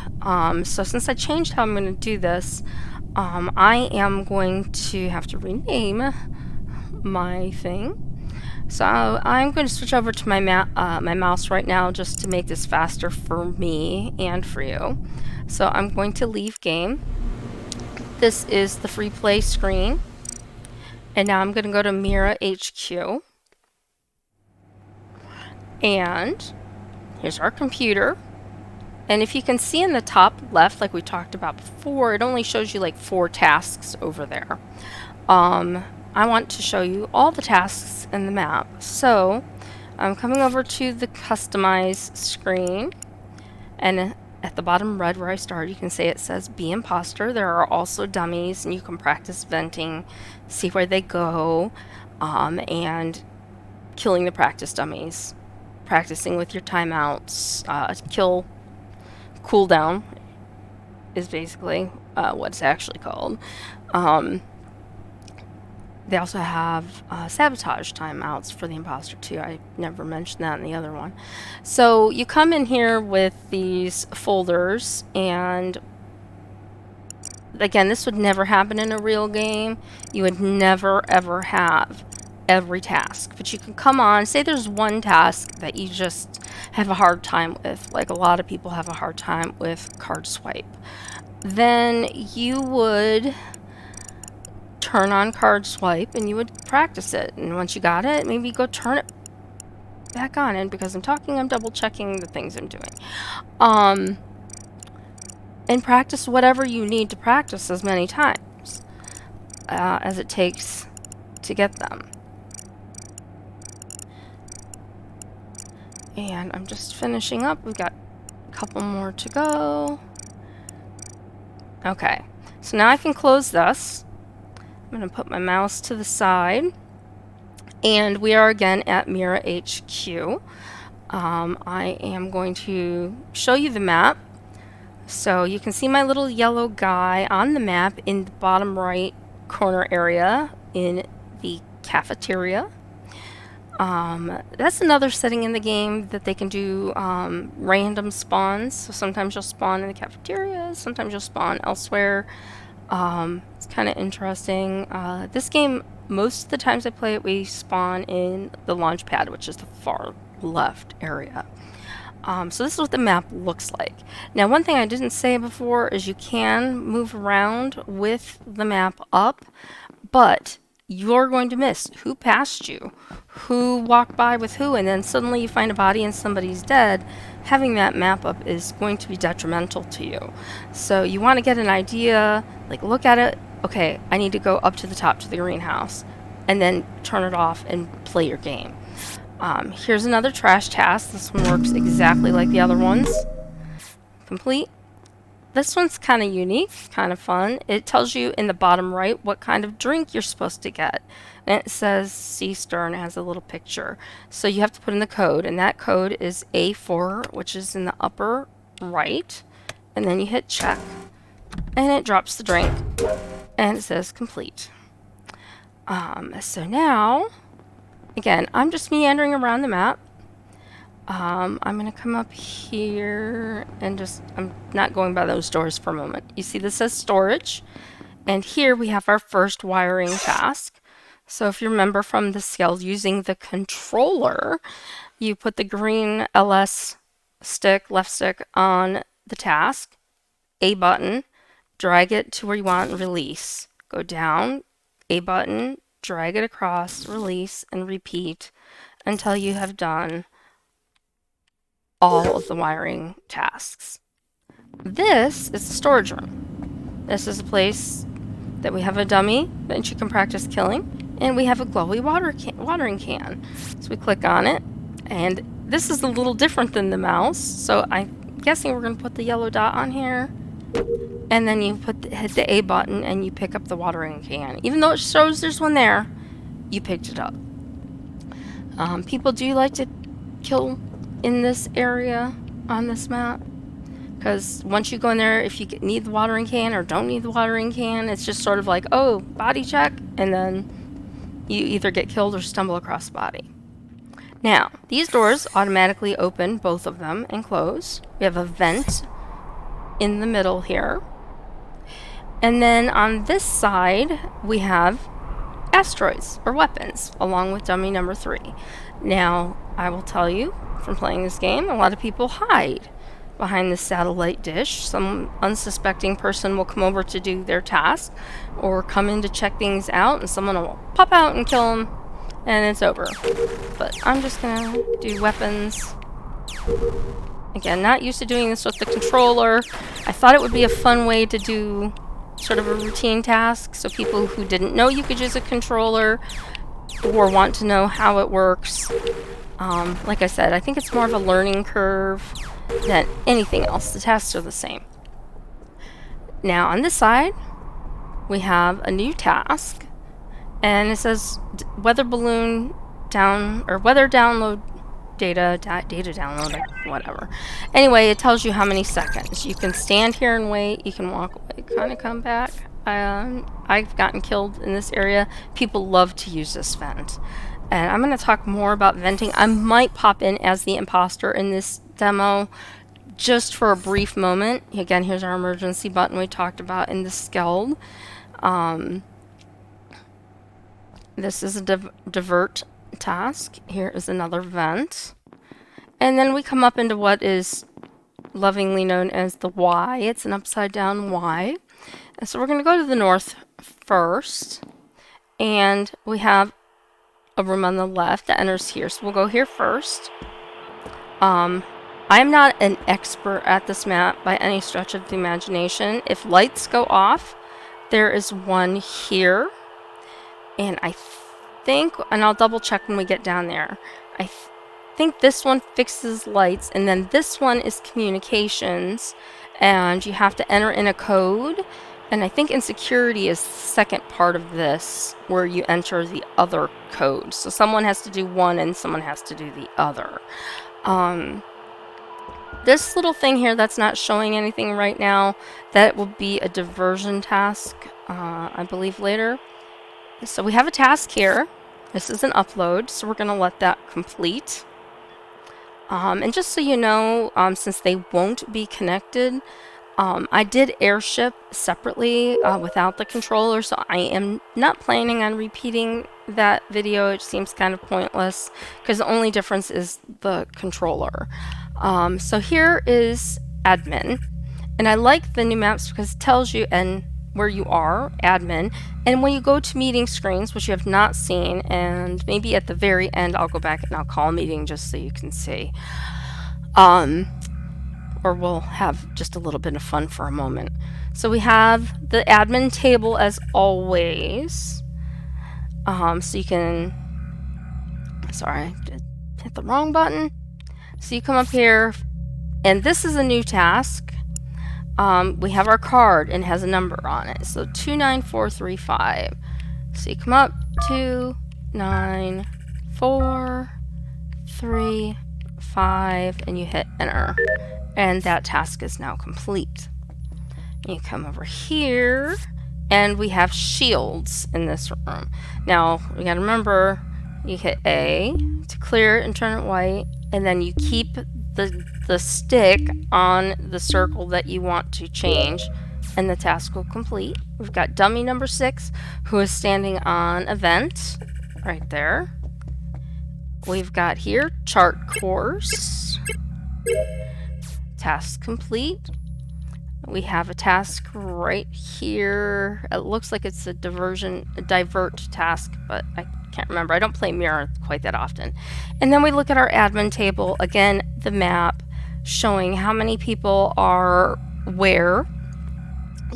So since I changed how I'm going to do this, I am going to have to rename my thing. So I'm going to switch over to my mouse right now just to make this faster for me and for you. So I'm going to leave game. This is the free play screen. And now I'm going to go to MiraHQ. And here's our computer. And if you can see in the top left, like we talked about before, it only shows you like 4 tasks over there. I want to show you all the tasks in the map. So I'm coming over to the customize screen, and at the bottom red where I started, you can see it says be imposter. There are also dummies and you can practice venting, see where they go, and killing the practice dummies, practicing with your timeouts. Kill cooldown is basically what it's actually called. They also have sabotage timeouts for the imposter too. I never mentioned that in the other one. So you come in here with these folders, and again, this would never happen in a real game. You would never ever have every task, but you can come on, say there's one task that you just have a hard time with, like a lot of people have a hard time with card swipe. Then you would turn on card swipe and you would practice it, and once you got it, maybe go turn it back on. And because I'm talking, I'm double checking the things I'm doing. And practice whatever you need to practice as many times as it takes to get them. And I'm just finishing up. We've got a couple more to go. Okay, so now I can close this. I'm going to put my mouse to the side. And we are again at MiraHQ. I am going to show you the map. So you can see my little yellow guy on the map in the bottom right corner area in the cafeteria. That's another setting in the game that they can do random spawns. So sometimes you'll spawn in the cafeteria, sometimes you'll spawn elsewhere. It's kind of interesting. This game, most of the times I play it, we spawn in the launch pad, which is the far left area. So this is what the map looks like. Now, one thing I didn't say before is you can move around with the map up, but you're going to miss who passed you, who walked by with who, and then suddenly you find a body and somebody's dead. Having that map up is going to be detrimental to you. So you want to get an idea, like look at it, okay, I need to go up to the top to the greenhouse, and then turn it off and play your game. Here's another trash task. This one works exactly like the other ones. Complete. This one's kind of unique, kind of fun. It tells you in the bottom right what kind of drink you're supposed to get. And it says sea stir and it has a little picture. So you have to put in the code, and that code is A4, which is in the upper right. And then you hit check, and it drops the drink, and it says complete. So now, again, I'm just meandering around the map. I'm going to come up here and I'm not going by those doors for a moment. You see this says storage, and here we have our first wiring task. So if you remember from the Skeld, using the controller, you put the green LS stick, left stick, on the task, A button, drag it to where you want, and release. Go down, A button, drag it across, release, and repeat until you have done all of the wiring tasks. This is the storage room. This is a place that we have a dummy that you can practice killing, and we have a glowy watering can. So we click on it, and this is a little different than the mouse, so I'm guessing we're going to put the yellow dot on here, and then you hit the A button and you pick up the watering can. Even though it shows there's one there, you picked it up. People do like to kill in this area on this map, because once you go in there, if you need the watering can or don't need the watering can, it's just sort of like, oh, body check, and then you either get killed or stumble across the body. Now, these doors automatically open, both of them, and close. We have a vent in the middle here. And then on this side, we have asteroids or weapons, along with dummy number 3. Now, I will tell you, from playing this game, a lot of people hide behind the satellite dish. Some unsuspecting person will come over to do their task, or come in to check things out, and someone will pop out and kill them, and it's over. But I'm just gonna do weapons. Again, not used to doing this with the controller. I thought it would be a fun way to do sort of a routine task, so people who didn't know you could use a controller or want to know how it works. Like I said, I think it's more of a learning curve than anything else. The tasks are the same. Now on this side, we have a new task, and it says weather balloon down, or weather download data download, like, whatever. Anyway, it tells you how many seconds. You can stand here and wait. You can walk away, kind of come back. I've gotten killed in this area. People love to use this vent. And I'm going to talk more about venting. I might pop in as the imposter in this demo, just for a brief moment. Again, here's our emergency button we talked about in the Skeld. This is a divert task. Here is another vent. And then we come up into what is lovingly known as the Y. It's an upside down Y. And so we're going to go to the north first. And we have a room on the left that enters here. So we'll go here first. I'm not an expert at this map by any stretch of the imagination. If lights go off, there is one here. And I think, and I'll double check when we get down there, I think this one fixes lights, and then this one is communications, and you have to enter in a code. And I think insecurity is the second part of this, where you enter the other code. So someone has to do one and someone has to do the other. This little thing here that's not showing anything right now, that will be a diversion task, I believe later. So we have a task here. This is an upload, so we're going to let that complete. And just so you know, since they won't be connected, I did Airship separately without the controller, so I am not planning on repeating that video. It seems kind of pointless because the only difference is the controller. So here is admin, and I like the new maps because it tells you where you are, admin, and when you go to meeting screens, which you have not seen, and maybe at the very end I'll go back and I'll call a meeting just so you can see. Or we'll have just a little bit of fun for a moment. So we have the admin table as always. So you can, sorry, I hit the wrong button. So you come up here, and this is a new task. We have our card and it has a number on it. So 29435. So you come up 29435 and you hit enter. And that task is now complete. You come over here and we have shields in this room. Now we gotta remember, you hit A to clear it and turn it white, and then you keep the stick on the circle that you want to change, and the task will complete. We've got dummy number 6 who is standing on a vent right there. We've got here chart course, task complete. We have a task right here. It looks like it's a divert task, but I can't remember. I don't play Mira quite that often. And then we look at our admin table. Again, the map showing how many people are where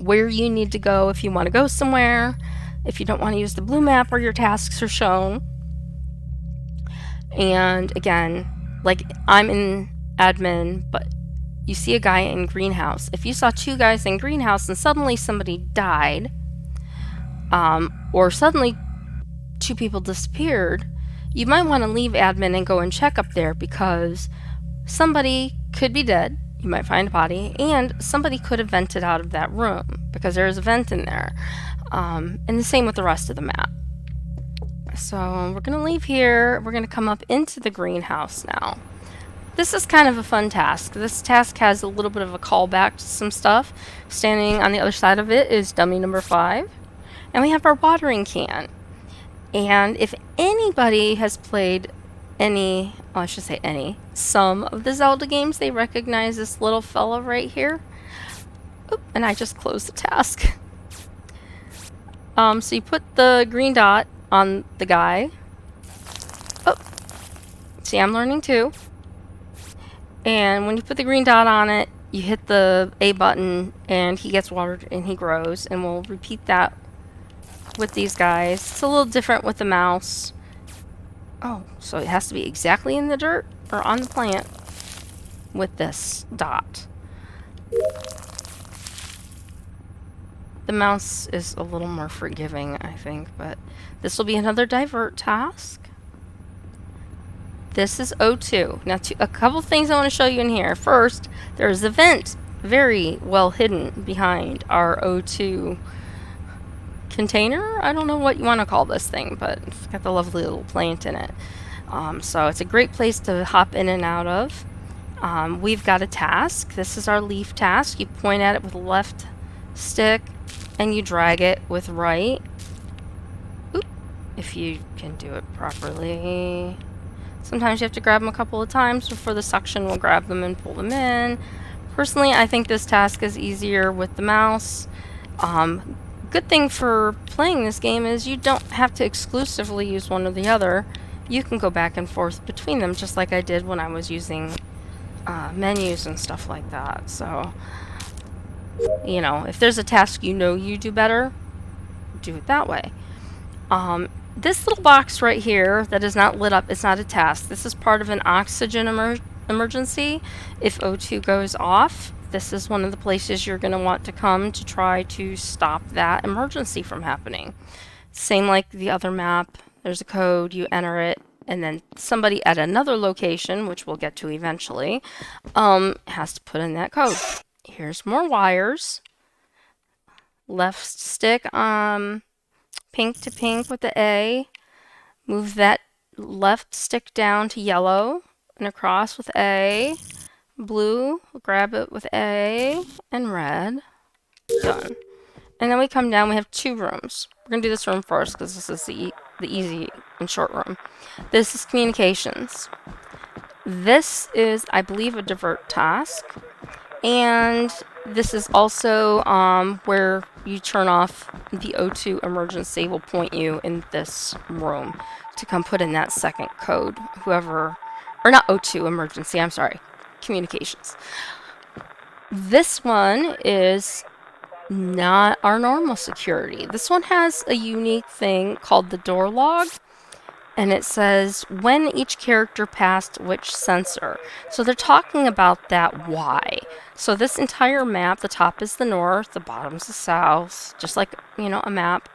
you need to go if you want to go somewhere, if you don't want to use the blue map where your tasks are shown. And again, like I'm in admin, but you see a guy in greenhouse. If you saw 2 guys in greenhouse and suddenly somebody died, or suddenly 2 people disappeared, you might want to leave admin and go and check up there, because somebody could be dead, you might find a body, and somebody could have vented out of that room because there is a vent in there. And the same with the rest of the map. So we're going to leave here. We're going to come up into the greenhouse now. This is kind of a fun task. This task has a little bit of a callback to some stuff. Standing on the other side of it is dummy number 5. And we have our watering can. And if anybody has played some of the Zelda games, they recognize this little fella right here. Oop, and I just closed the task. So you put the green dot on the guy. Oh, see, I'm learning too. And when you put the green dot on it, you hit the A button and he gets watered and he grows. And we'll repeat that with these guys. It's a little different with the mouse. Oh, so it has to be exactly in the dirt or on the plant with this dot. The mouse is a little more forgiving, I think, but this will be another divert task. This is O2. Now, a couple things I want to show you in here. First, there's a vent very well hidden behind our O2 container. I don't know what you want to call this thing, but it's got the lovely little plant in it. So it's a great place to hop in and out of. we've got a task. This is our leaf task. You point at it with left stick and you drag it with right. Oop, if you can do it properly. Sometimes you have to grab them a couple of times before the suction will grab them and pull them in. Personally, I think this task is easier with the mouse. Good thing for playing this game is you don't have to exclusively use one or the other. You can go back and forth between them, just like I did when I was using menus and stuff like that. So, you know, if there's a task you know you do better, do it that way. This little box right here that is not lit up, it's not a task. This is part of an oxygen emergency. If O2 goes off, this is one of the places you're going to want to come to try to stop that emergency from happening. Same like the other map. There's a code, you enter it, and then somebody at another location, which we'll get to eventually, has to put in that code. Here's more wires. Left stick pink to pink with the A. Move that left stick down to yellow and across with A. Blue, grab it with A, and red. Done. And then we come down, we have 2 rooms. We're going to do this room first because this is the easy and short room. This is communications. This is, I believe, a divert task. And this is also where you turn off the O2 emergency. Will point you in this room to come put in that second code. Whoever, or not O2 emergency, I'm sorry, communications. This one is not our normal security. This one has a unique thing called the door log. And it says when each character passed which sensor. So they're talking about that why. So this entire map, the top is the north, the bottom is the south, just like, you know, a map.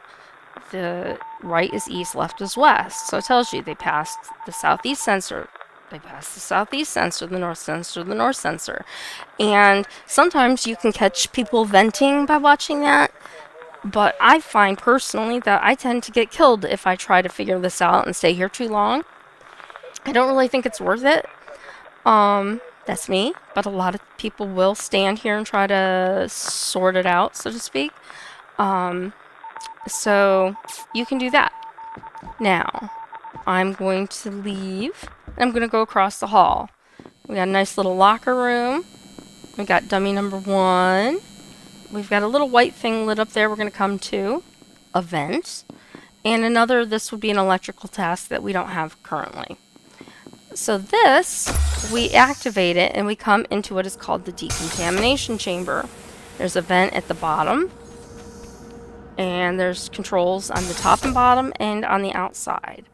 The right is east, left is west. So it tells you they passed the southeast sensor, they passed the southeast sensor, the north sensor, the north sensor. And sometimes you can catch people venting by watching that. But I find personally that I tend to get killed if I try to figure this out and stay here too long. I don't really think it's worth it. That's me. But a lot of people will stand here and try to sort it out, so to speak. So you can do that. Now, I'm going to leave. I'm going to go across the hall. We got a nice little locker room. We got dummy number 1. We've got a little white thing lit up there we're going to come to. A vent. And another, this would be an electrical task that we don't have currently. So this, we activate it and we come into what is called the Decontamination Chamber. There's a vent at the bottom. And there's controls on the top and bottom and on the outside.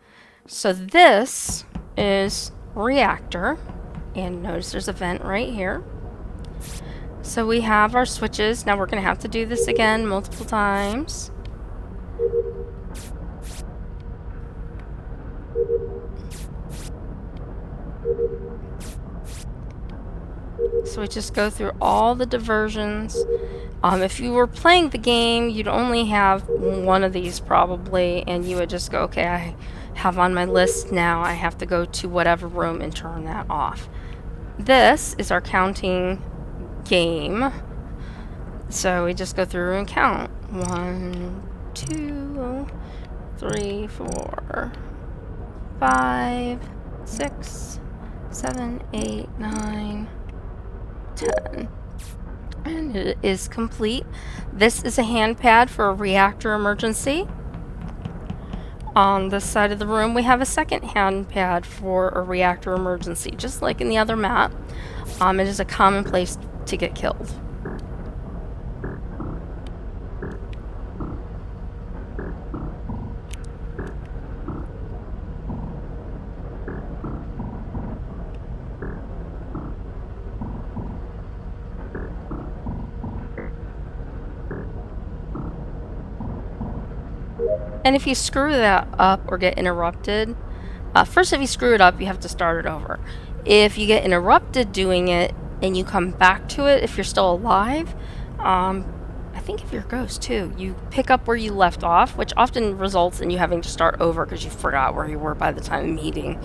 So this is Reactor. And notice there's a vent right here. So we have our switches. Now we're going to have to do this again multiple times. So we just go through all the diversions. If you were playing the game, you'd only have one of these probably, and you would just go, okay, I have on my list now, I have to go to whatever room and turn that off. This is our counting game. So we just go through and count. 1, 2, 3, 4, 5, 6, 7, 8, 9, 10. And it is complete. This is a hand pad for a reactor emergency. On this side of the room, we have a second hand pad for a reactor emergency, just like in the other map. It is a common place to get killed. And if you screw that up or get interrupted, first if you screw it up, you have to start it over. If you get interrupted doing it and you come back to it, if you're still alive, I think if you're a ghost too, you pick up where you left off, which often results in you having to start over because you forgot where you were by the time the meeting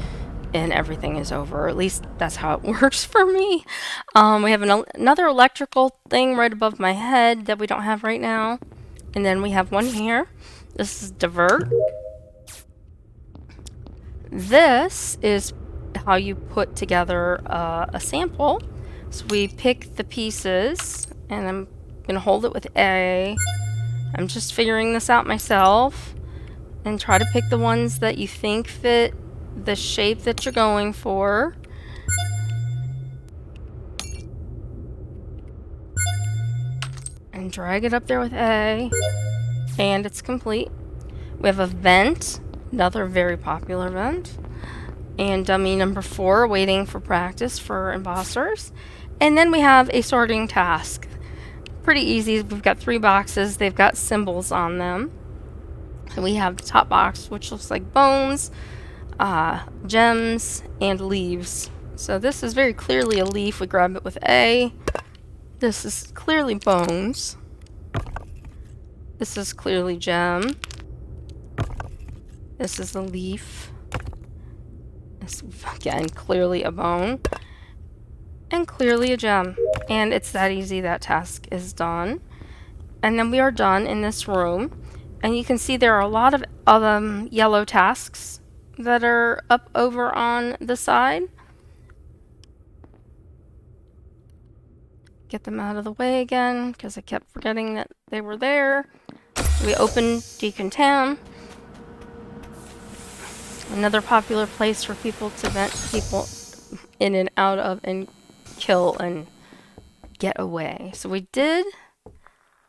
and everything is over. At least that's how it works for me. We have another electrical thing right above my head that we don't have right now. And then we have one here. This is divert. This is how you put together a sample. So we pick the pieces, and I'm gonna hold it with A. I'm just figuring this out myself, and try to pick the ones that you think fit the shape that you're going for. And drag it up there with A, and it's complete. We have a vent, another very popular vent, and dummy number 4 waiting for practice for imposters. And then we have a sorting task. Pretty easy. We've got 3 boxes. They've got symbols on them. And we have the top box, which looks like bones, gems, and leaves. So this is very clearly a leaf. We grab it with A. This is clearly bones. This is clearly gem. This is a leaf. This, again, clearly a bone. And clearly a gem. And it's that easy. That task is done. And then we are done in this room. And you can see there are a lot of yellow tasks that are up over on the side. Get them out of the way again, because I kept forgetting that they were there. We opened Deacon Town. Another popular place for people to vent people in and out of and kill and get away. So we did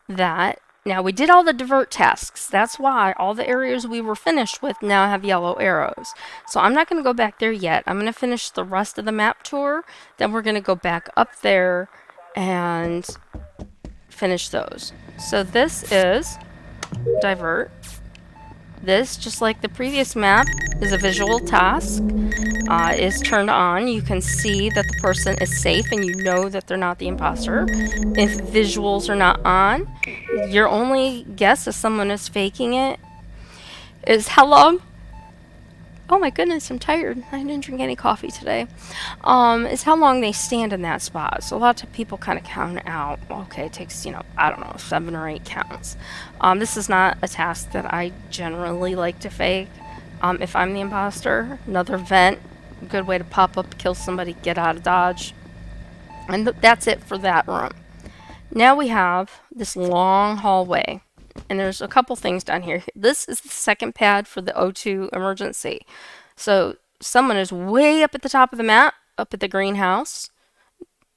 that. Now we did all the divert tasks. That's why all the areas we were finished with now have yellow arrows. So I'm not going to go back there yet. I'm going to finish the rest of the map tour. Then we're going to go back up there and finish those. So this is divert. This, just like the previous map, is a visual task. Is turned on. You can see that the person is safe and you know that they're not the imposter. If visuals are not on, your only guess if someone is faking it is how long. Oh my goodness, I'm tired. I didn't drink any coffee today. Is how long they stand in that spot. So a lot of people kind of count out. Okay, it takes, I don't know, 7 or 8 counts. This is not a task that I generally like to fake. If I'm the imposter, another vent, a good way to pop up, kill somebody, get out of dodge. And that's it for that room. Now we have this long hallway. And there's a couple things down here. This is the second pad for the O2 emergency. So someone is way up at the top of the map, up at the greenhouse,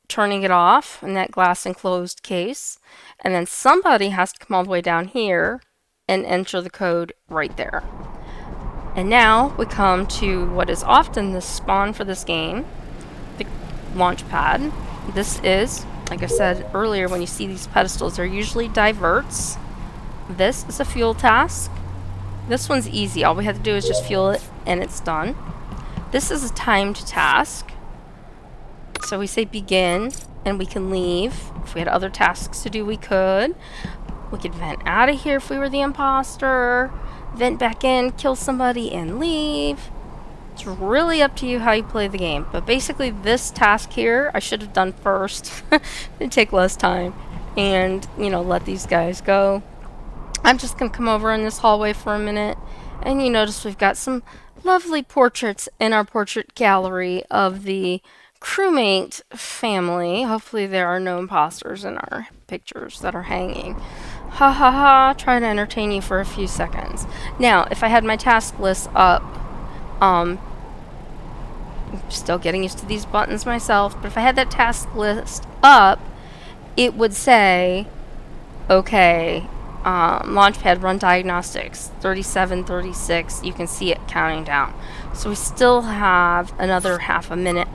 turning it off in that glass enclosed case. And then somebody has to come all the way down here and enter the code right there. And now we come to what is often the spawn for this game, the launch pad. This is, like I said earlier, when you see these pedestals, they're usually diverts. This is a fuel task. This one's easy. All we have to do is just fuel it and it's done. This is a timed task. So we say begin and we can leave. If we had other tasks to do, we could. We could vent out of here if we were the imposter. Vent back in, kill somebody, and leave. It's really up to you how you play the game. But basically this task here, I should have done first. It'd take less time. And, let these guys go. I'm just going to come over in this hallway for a minute. And you notice we've got some lovely portraits in our portrait gallery of the crewmate family. Hopefully there are no imposters in our pictures that are hanging. Ha ha ha, try to entertain you for a few seconds. Now, if I had my task list up, I'm still getting used to these buttons myself, but if I had that task list up, it would say, okay, Launchpad run diagnostics, 37, 36, you can see it counting down. So we still have another half a minute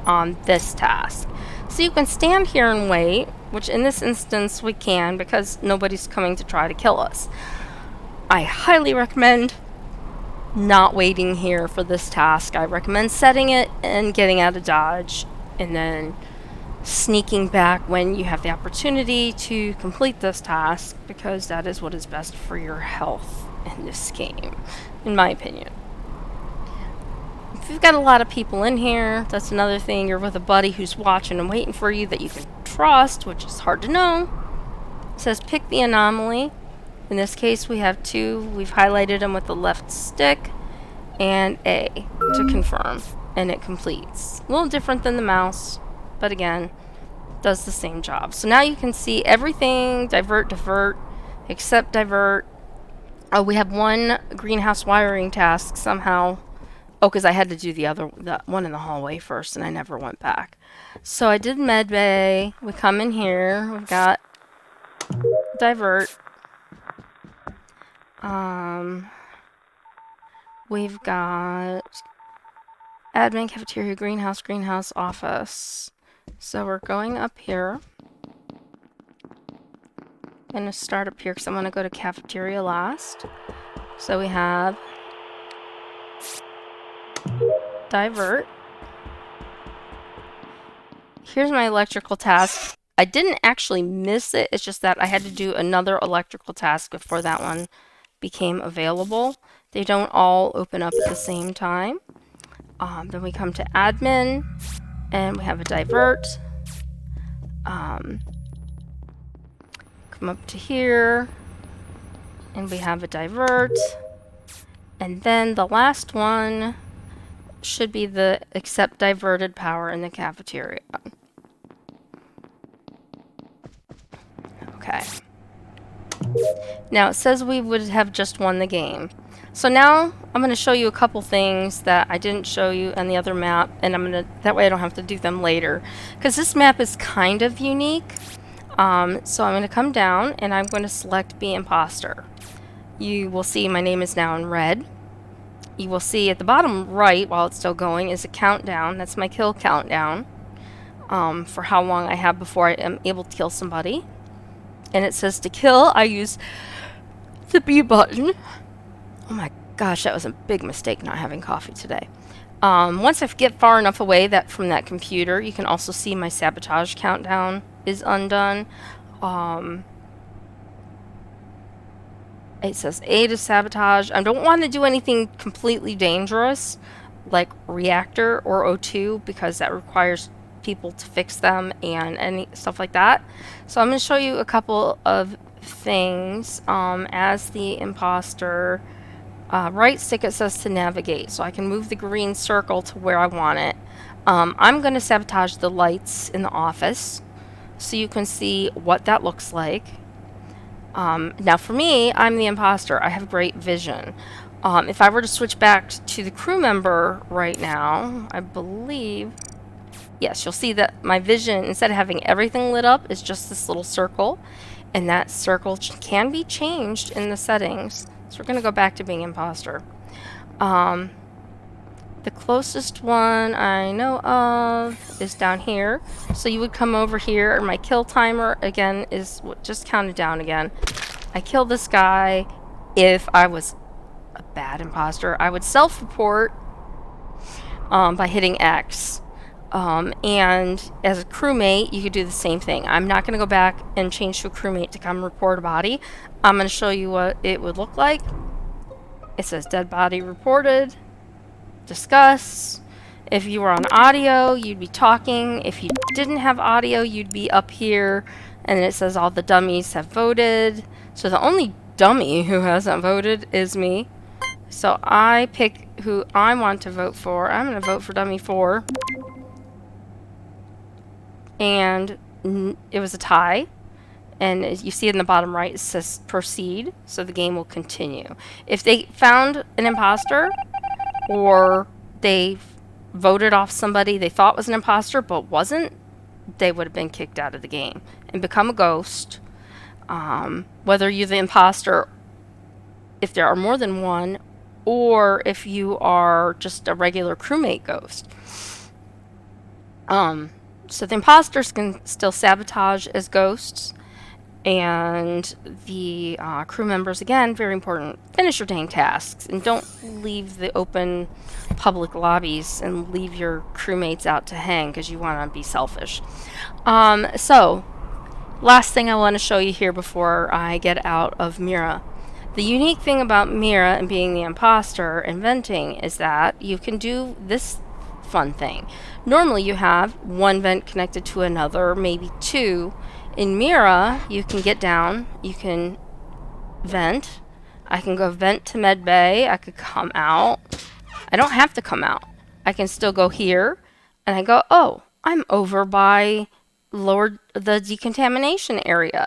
on this task. So you can stand here and wait, which in this instance we can because nobody's coming to try to kill us. I highly recommend not waiting here for this task. I recommend setting it and getting out of dodge and then sneaking back when you have the opportunity to complete this task, because that is what is best for your health in this game, in my opinion. if you've got a lot of people in here, that's another thing. You're with a buddy who's watching and waiting for you that you can trust, which is hard to know. It says pick the anomaly. In this case, we have 2. We've highlighted them with the left stick and A to confirm, and it completes. A little different than the mouse, but again, does the same job. So now you can see everything, divert, except divert. Oh, we have 1 greenhouse wiring task somehow. Oh, because I had to do the one in the hallway first, and I never went back. So I did med bay. We come in here. We've got divert. We've got admin, cafeteria, greenhouse, office. So we're going up here. I'm going to start up here because I'm going to go to cafeteria last. So we have divert. Here's my electrical task. I didn't actually miss it. It's just that I had to do another electrical task before that one became available. They don't all open up at the same time. Then we come to admin, and we have a divert. Come up to here, and we have a divert. And then the last one should be the accept diverted power in the cafeteria. Okay. Now it says we would have just won the game. So now I'm going to show you a couple things that I didn't show you on the other map, and that way I don't have to do them later, because this map is kind of unique. So I'm going to come down and I'm going to select be imposter. You will see my name is now in red. You will see at the bottom right, while it's still going, is a countdown. That's my kill countdown for how long I have before I am able to kill somebody. And it says to kill, I use the B button. Oh my gosh, that was a big mistake not having coffee today. Once I get far enough away from that computer, you can also see my sabotage countdown is undone. It says A to sabotage. I don't want to do anything completely dangerous like reactor or O2 because that requires people to fix them and any stuff like that. So I'm going to show you a couple of things. As the imposter, right stick it says to navigate, so I can move the green circle to where I want it. I'm going to sabotage the lights in the office so you can see what that looks like. Now for me, I'm the imposter. I have great vision. If I were to switch back to the crew member right now, I believe, yes, you'll see that my vision, instead of having everything lit up, is just this little circle. And that circle can be changed in the settings. So we're going to go back to being imposter. The closest one I know of is down here. So you would come over here, and my kill timer, again, is just counted down again. I kill this guy. If I was a bad imposter, I would self-report by hitting X. And as a crewmate, you could do the same thing. I'm not going to go back and change to a crewmate to come report a body. I'm going to show you what it would look like. It says dead body reported. Discuss. If you were on audio, you'd be talking. If you didn't have audio, you'd be up here, and it says all the dummies have voted. So the only dummy who hasn't voted is me. So I pick who I want to vote for. I'm going to vote for dummy 4. And it was a tie. And as you see in the bottom right, it says proceed. So the game will continue. If they found an imposter, or they voted off somebody they thought was an imposter but wasn't, they would have been kicked out of the game and become a ghost. Whether you're the imposter, if there are more than one, or if you are just a regular crewmate ghost. So the imposters can still sabotage as ghosts, and the crew members, again, very important, finish your dang tasks and don't leave the open public lobbies and leave your crewmates out to hang because you want to be selfish. So last thing I want to show you here before I get out of Mira. The unique thing about Mira and being the imposter and venting is that you can do this fun thing. Normally you have one vent connected to another, maybe two. In Mira, you can get down, you can vent. I can go vent to med bay, I could come out. I don't have to come out. I can still go here, and I go, oh, I'm over by the decontamination area.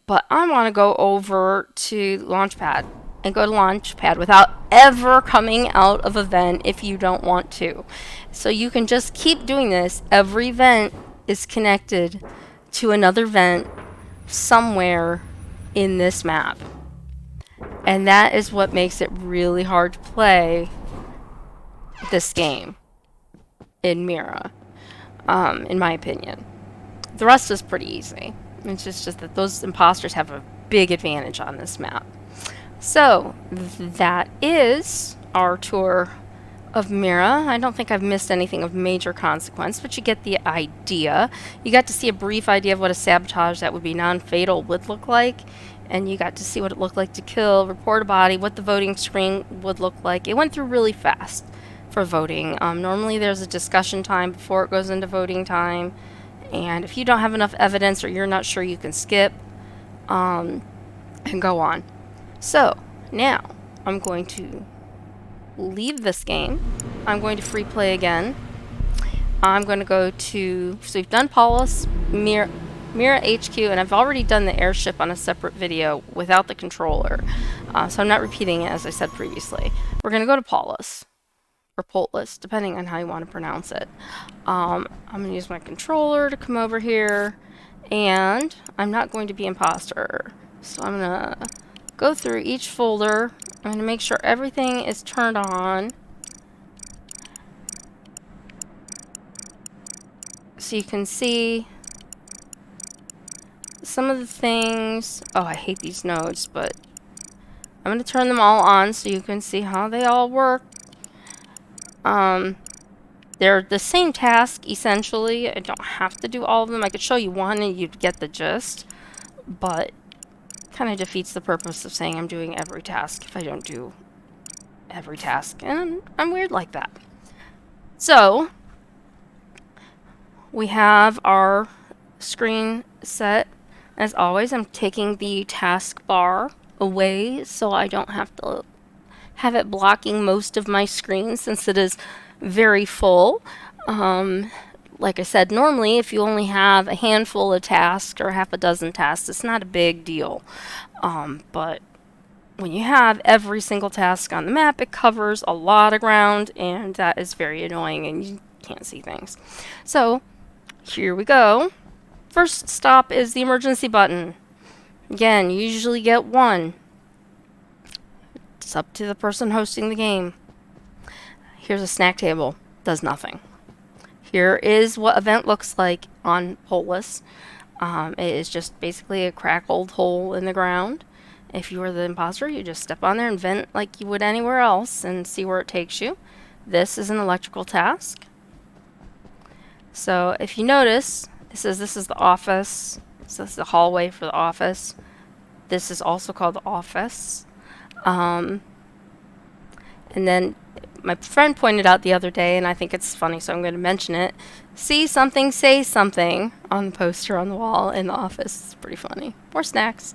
But I want to go over to Launchpad and go to Launchpad without ever coming out of a vent if you don't want to. So you can just keep doing this. Every vent is connected to another vent somewhere in this map. And that is what makes it really hard to play this game in Mira, in my opinion. The rest is pretty easy. It's just that those imposters have a big advantage on this map. So, that is our tour of Mira. I don't think I've missed anything of major consequence, but you get the idea. You got to see a brief idea of what a sabotage that would be non-fatal would look like, and you got to see what it looked like to kill, report a body, what the voting screen would look like. It went through really fast for voting. Normally there's a discussion time before it goes into voting time, and if you don't have enough evidence or you're not sure, you can skip and go on. So now I'm going to leave this game. I'm going to free play again. I'm going to go to, so we've done Polus, MiraHQ, and I've already done the airship on a separate video without the controller. So I'm not repeating it as I said previously. We're going to go to Polus, or Polus, depending on how you want to pronounce it. I'm going to use my controller to come over here, and I'm not going to be imposter. So I'm going to go through each folder. I'm going to make sure everything is turned on. So you can see some of the things. Oh, I hate these nodes, but I'm going to turn them all on so you can see how they all work. They're the same task, essentially. I don't have to do all of them. I could show you one and you'd get the gist, but kind of defeats the purpose of saying I'm doing every task if I don't do every task. And I'm weird like that. So, we have our screen set. As always, I'm taking the taskbar away so I don't have to have it blocking most of my screen since it is very full. Like I said, normally if you only have a handful of tasks or half a dozen tasks, it's not a big deal. But when you have every single task on the map, it covers a lot of ground, and that is very annoying and you can't see things. So here we go. First stop is the emergency button. Again, you usually get one. It's up to the person hosting the game. Here's a snack table. Does nothing. Here is what event looks like on Polus. It is just basically a crackled hole in the ground. If you were the imposter, you just step on there and vent like you would anywhere else and see where it takes you. This is an electrical task. So if you notice, it says this is the office. So this is the hallway for the office. This is also called the office. And then my friend pointed out the other day, and I think it's funny, so I'm going to mention it. See something, say something on the poster on the wall in the office. It's pretty funny. More snacks.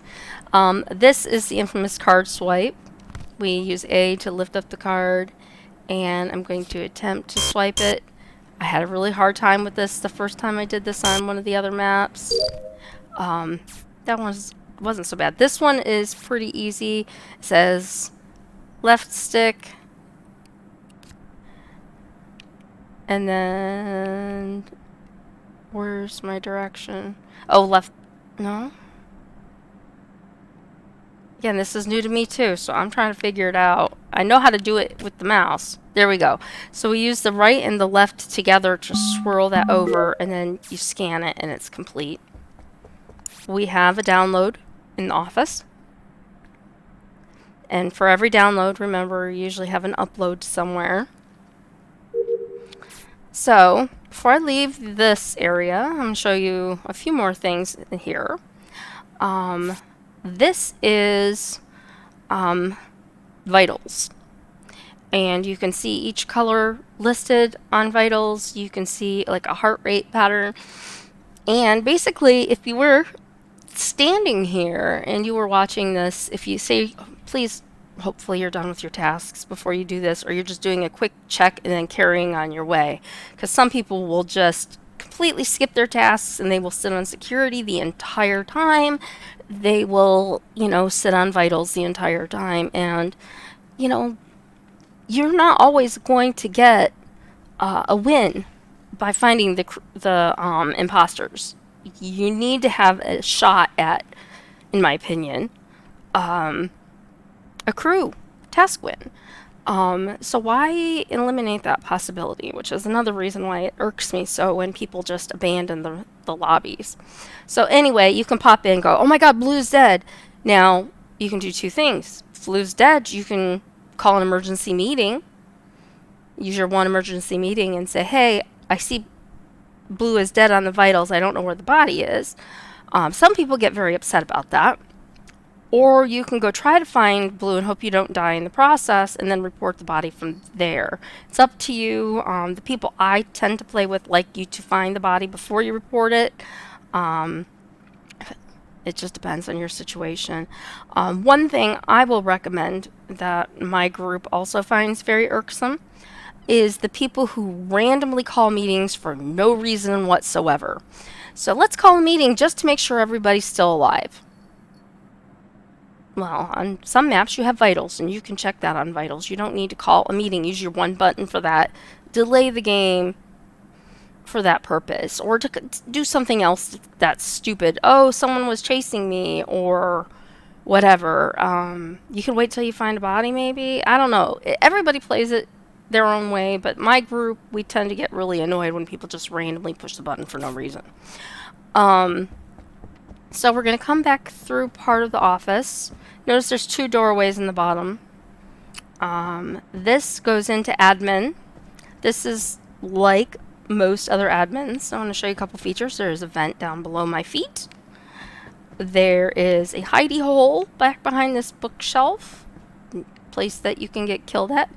This is the infamous card swipe. We use A to lift up the card, and I'm going to attempt to swipe it. I had a really hard time with this the first time I did this on one of the other maps. That one wasn't so bad. This one is pretty easy. It says left stick, and then where's my direction? Oh, left. No. Again, this is new to me too, so I'm trying to figure it out. I know how to do it with the mouse. There we go. So we use the right and the left together to swirl that over, and then you scan it and it's complete. We have a download in the office. And for every download, remember, you usually have an upload somewhere. So, before I leave this area, I'm going to show you a few more things here. This is vitals. And you can see each color listed on vitals. You can see like a heart rate pattern. And basically, if you were standing here and you were watching this, if you say, please, hopefully you're done with your tasks before you do this, or you're just doing a quick check and then carrying on your way. Because some people will just completely skip their tasks and they will sit on security the entire time. They will, sit on vitals the entire time. And, you're not always going to get a win by finding the imposters. You need to have a shot at, in my opinion, a crew task win. So why eliminate that possibility, which is another reason why it irks me so when people just abandon the lobbies. So anyway, you can pop in and go, oh my god, Blue's dead. Now, you can do two things. If Blue's dead, you can call an emergency meeting. Use your one emergency meeting and say, hey, I see Blue is dead on the vitals. I don't know where the body is. Some people get very upset about that. Or you can go try to find Blue and hope you don't die in the process and then report the body from there. It's up to you. The people I tend to play with like you to find the body before you report it. It just depends on your situation. One thing I will recommend that my group also finds very irksome is the people who randomly call meetings for no reason whatsoever. So let's call a meeting just to make sure everybody's still alive. Well, on some maps you have vitals, and you can check that on vitals. You don't need to call a meeting. Use your one button for that. Delay the game for that purpose, or to do something else that's stupid. Oh, someone was chasing me, or whatever. You can wait till you find a body, maybe. I don't know. Everybody plays it their own way, but my group, we tend to get really annoyed when people just randomly push the button for no reason. So we're going to come back through part of the office. Notice there's two doorways in the bottom. This goes into admin. This is like most other admins. I want to show you a couple features. There's a vent down below my feet. There is a hidey hole back behind this bookshelf, place that you can get killed at.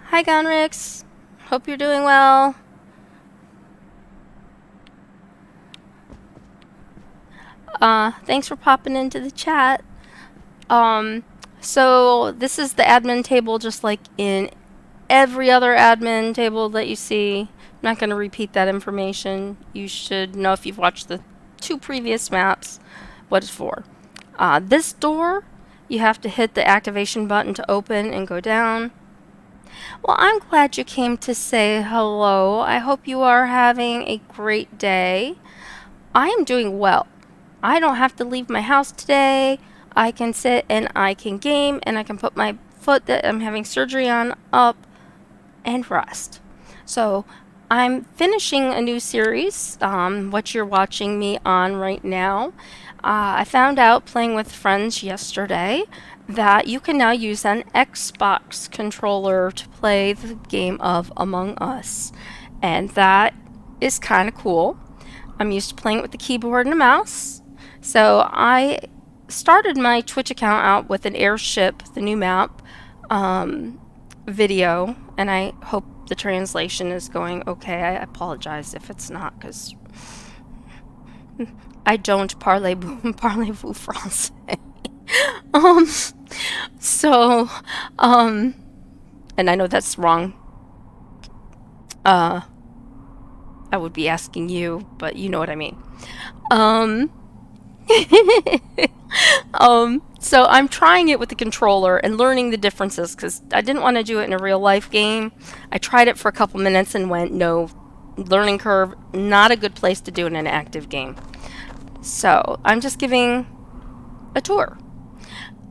Hi Gonrix, hope you're doing well. Thanks for popping into the chat. So this is the admin table, just like in every other admin table that you see. I'm not going to repeat that information. You should know if you've watched the two previous maps what it's for. This door, you have to hit the activation button to open and go down. Well, I'm glad you came to say hello. I hope you are having a great day. I am doing well. I don't have to leave my house today. I can sit and I can game and I can put my foot that I'm having surgery on up and rest. So I'm finishing a new series, what you're watching me on right now. I found out playing with friends yesterday that you can now use an Xbox controller to play the game of Among Us. And that is kind of cool. I'm used to playing it with the keyboard and a mouse. So I started my Twitch account out with an Airship, the new map, video, and I hope the translation is going okay. I apologize if it's not, because I don't parlez-vous français. And I know that's wrong. I would be asking you, but you know what I mean. So I'm trying it with the controller and learning the differences because I didn't want to do it in a real life game. I tried it for a couple minutes and went, no, learning curve, not a good place to do it in an active game. So I'm just giving a tour.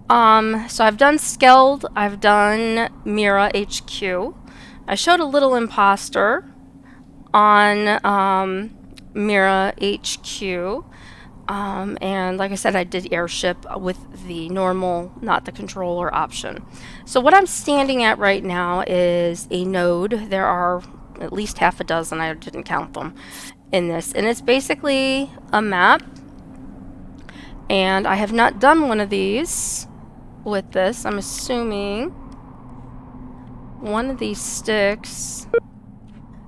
So I've done Skeld, I've done MiraHQ. I showed a little imposter on MiraHQ. And like I said, I did Airship with the normal, not the controller option. So what I'm standing at right now is a node. There are at least half a dozen, I didn't count them, in this. And it's basically a map. And I have not done one of these. with this. I'm assuming one of these sticks...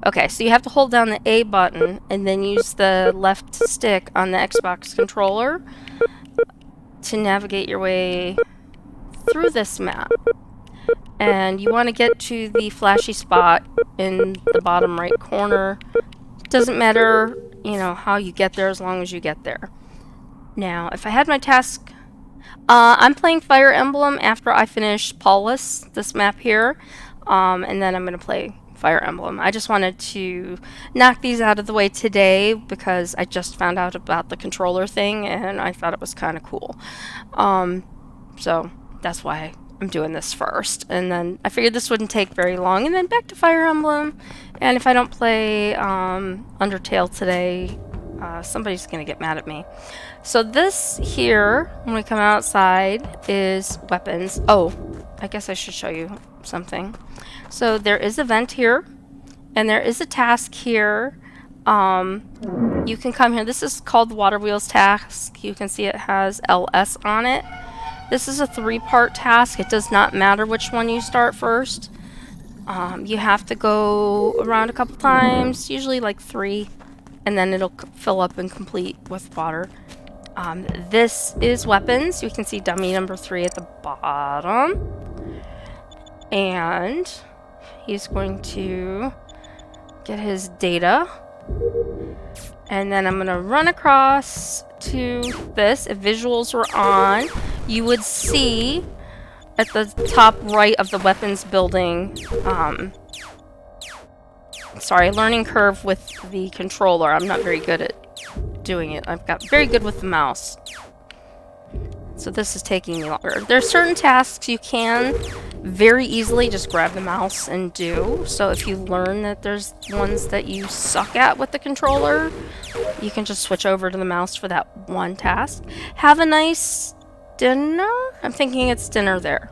Okay, so you have to hold down the A button and then use the left stick on the Xbox controller to navigate your way through this map. And you want to get to the flashy spot in the bottom right corner. Doesn't matter, you know, how you get there as long as you get there. Now, if I had my task... I'm playing Fire Emblem after I finish Polus, this map here. And then I'm going to play Fire Emblem. I just wanted to knock these out of the way today because I just found out about the controller thing and I thought it was kind of cool. So that's why I'm doing this first. And then I figured this wouldn't take very long. And then back to Fire Emblem. And if I don't play Undertale today, somebody's going to get mad at me. So this here, when we come outside, is weapons. Oh, I guess I should show you something. So there is a vent here, and there is a task here. You can come here. This is called the Water Wheels task. You can see it has LS on it. This is a 3-part task. It does not matter which one you start first. You have to go around a couple times, usually like 3, and then it'll fill up and complete with water. This is weapons. You can see dummy number 3 at the bottom. And he's going to get his data. And then I'm going to run across to this. If visuals were on, you would see at the top right of the weapons building, sorry, learning curve with the controller. I'm not very good at doing it. I've got very good with the mouse. So this is taking me longer. There are certain tasks you can very easily just grab the mouse and do. So if you learn that there's ones that you suck at with the controller, you can just switch over to the mouse for that one task. Have a nice dinner? I'm thinking it's dinner there.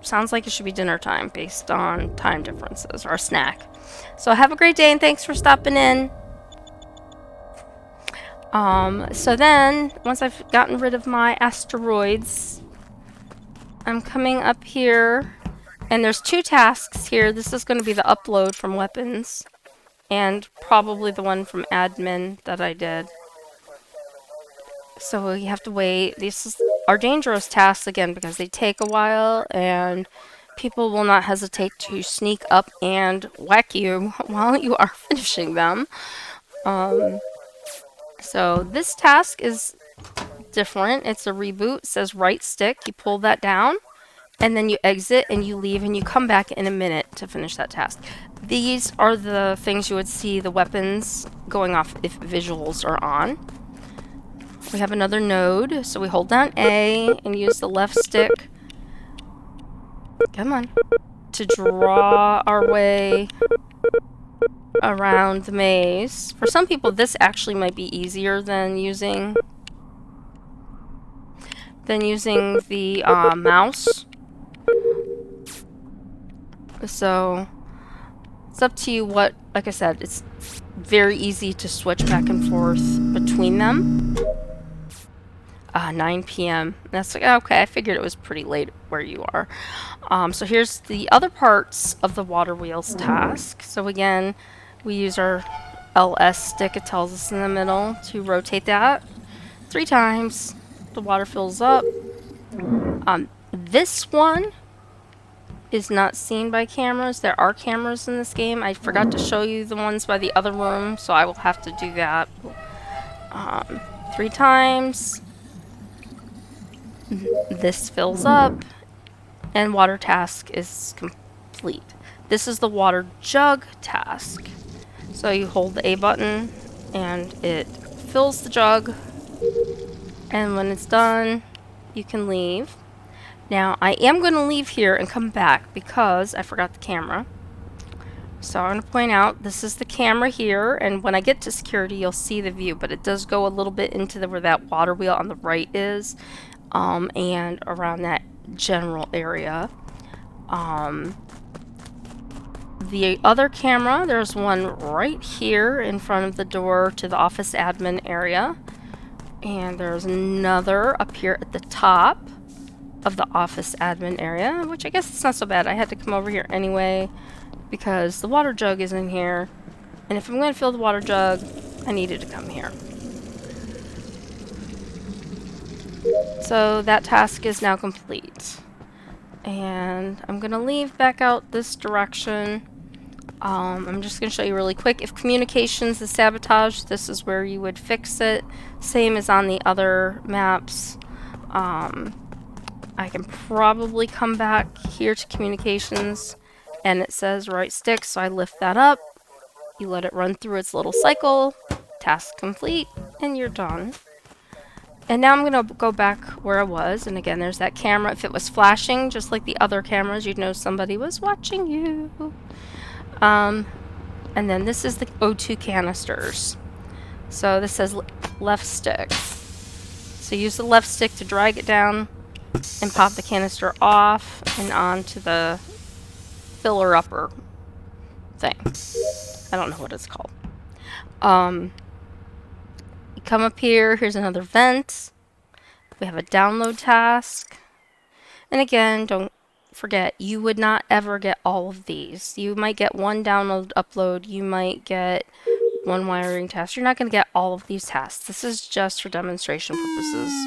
Sounds like it should be dinner time based on time differences, or a snack. So have a great day and thanks for stopping in. So then, once I've gotten rid of my asteroids, I'm coming up here, and there's 2 tasks here. This is going to be the upload from weapons, and probably the one from admin that I did. So you have to wait. These are dangerous tasks, again, because they take a while, and people will not hesitate to sneak up and whack you while you are finishing them. So this task is different. It's a reboot. It says right stick. You pull that down, and then you exit, and you leave, and you come back in a minute to finish that task. These are the things you would see the weapons going off if visuals are on. We have another node, so we hold down A and use the left stick, come on, to draw our way around the maze. For some people, this actually might be easier than using the mouse. So it's up to you what, like I said, it's very easy to switch back and forth between them. 9 p.m. That's like, okay, I figured it was pretty late where you are. So here's the other parts of the water wheels task. So again, we use our LS stick, it tells us in the middle, to rotate that 3 times. The water fills up. This one is not seen by cameras. There are cameras in this game. I forgot to show you the ones by the other room, so I will have to do that 3 times. This fills up, and water task is complete. This is the water jug task. So you hold the A button, and it fills the jug, and when it's done, you can leave. Now, I am going to leave here and come back because I forgot the camera. So I'm going to point out, this is the camera here, and when I get to security, you'll see the view, but it does go a little bit into where that water wheel on the right is. And around that general area. The other camera, there's one right here in front of the door to the office admin area. And there's another up here at the top. of the office admin area, which I guess it's not so bad. I had to come over here anyway because the water jug is in here, and if I'm going to fill the water jug, I needed to come here. So that task is now complete. And I'm going to leave back out this direction. I'm just going to show you really quick. If communications is sabotage, this is where you would fix it. Same as on the other maps. I can probably come back here to communications, and it says right stick, so I lift that up. You let it run through its little cycle. Task complete, and you're done. And now I'm going to go back where I was, and again, there's that camera. If it was flashing, just like the other cameras, you'd know somebody was watching you. And then this is the O2 canisters. So this says left stick. So use the left stick to drag it down and pop the canister off and onto the filler upper thing. I don't know what it's called. You come up here, here's another vent. We have a download task. And again, don't forget, you would not ever get all of these. You might get one download upload, you might get one wiring task. You're not going to get all of these tasks. This is just for demonstration purposes.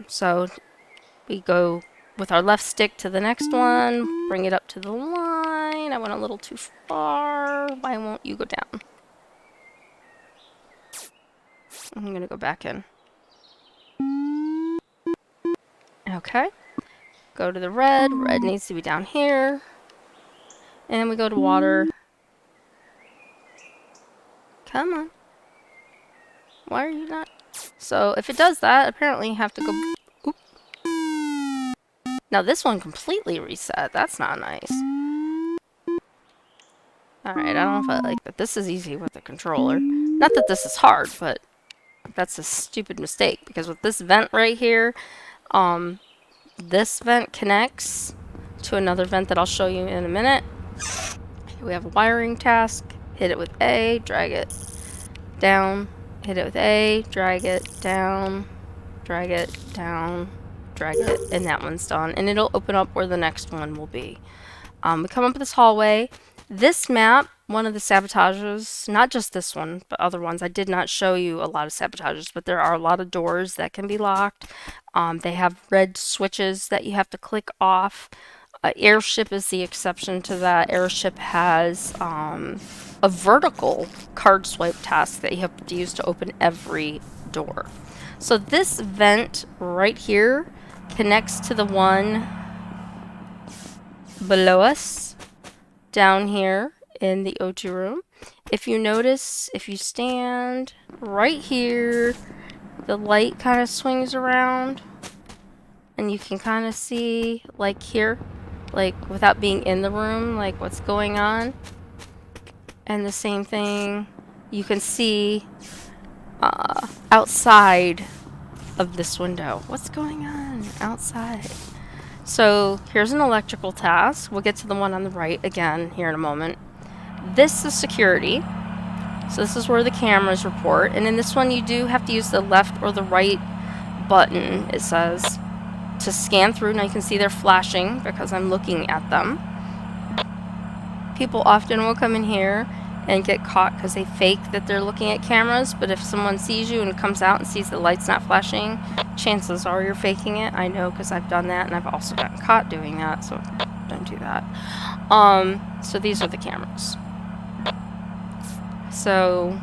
So we go with our left stick to the next one, bring it up to the line. I went a little too far. Why won't you go down? I'm going to go back in. Okay. Go to the red. Red needs to be down here. And we go to water. Come on. Why are you not? So if it does that, apparently you have to go... Oop. Now this one completely reset. That's not nice. Alright, I don't know if I like that. This is easy with the controller. Not that this is hard, but that's a stupid mistake. Because with this vent right here, this vent connects to another vent that I'll show you in a minute. We have a wiring task. Hit it with A, drag it down. Hit it with A, drag it down, drag it down, drag it, and that one's done. And it'll open up where the next one will be. We come up this hallway. This map, one of the sabotages, not just this one, but other ones, I did not show you a lot of sabotages, but there are a lot of doors that can be locked. They have red switches that you have to click off. Airship is the exception to that. Airship has a vertical card swipe task that you have to use to open every door. So this vent right here connects to the one below us down here in the O2 room. If you notice, if you stand right here, the light kind of swings around and you can kind of see, like here, like without being in the room, like what's going on. And the same thing you can see outside of this window. What's going on outside? So here's an electrical task. We'll get to the one on the right again here in a moment. This is security. So this is where the cameras report. And in this one you do have to use the left or the right button, it says, to scan through. Now you can see they're flashing because I'm looking at them. People often will come in here and get caught because they fake that they're looking at cameras, but if someone sees you and comes out and sees the lights not flashing, chances are you're faking it. I know because I've done that, and I've also gotten caught doing that, so don't do that. So these are the cameras. So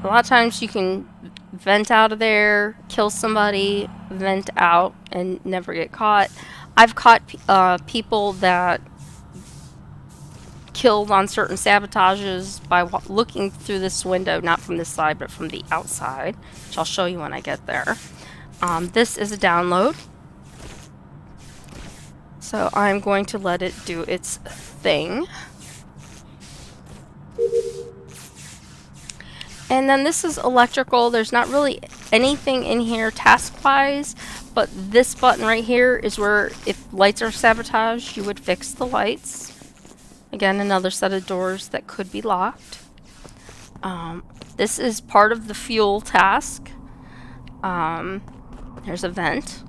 a lot of times you can vent out of there, kill somebody, vent out, and never get caught. I've caught people that killed on certain sabotages by looking through this window, not from this side, but from the outside, which I'll show you when I get there. This is a download. So I'm going to let it do its thing. And then this is electrical. There's not really anything in here task-wise, but this button right here is where if lights are sabotaged, you would fix the lights. Again, another set of doors that could be locked. This is part of the fuel task. There's a vent.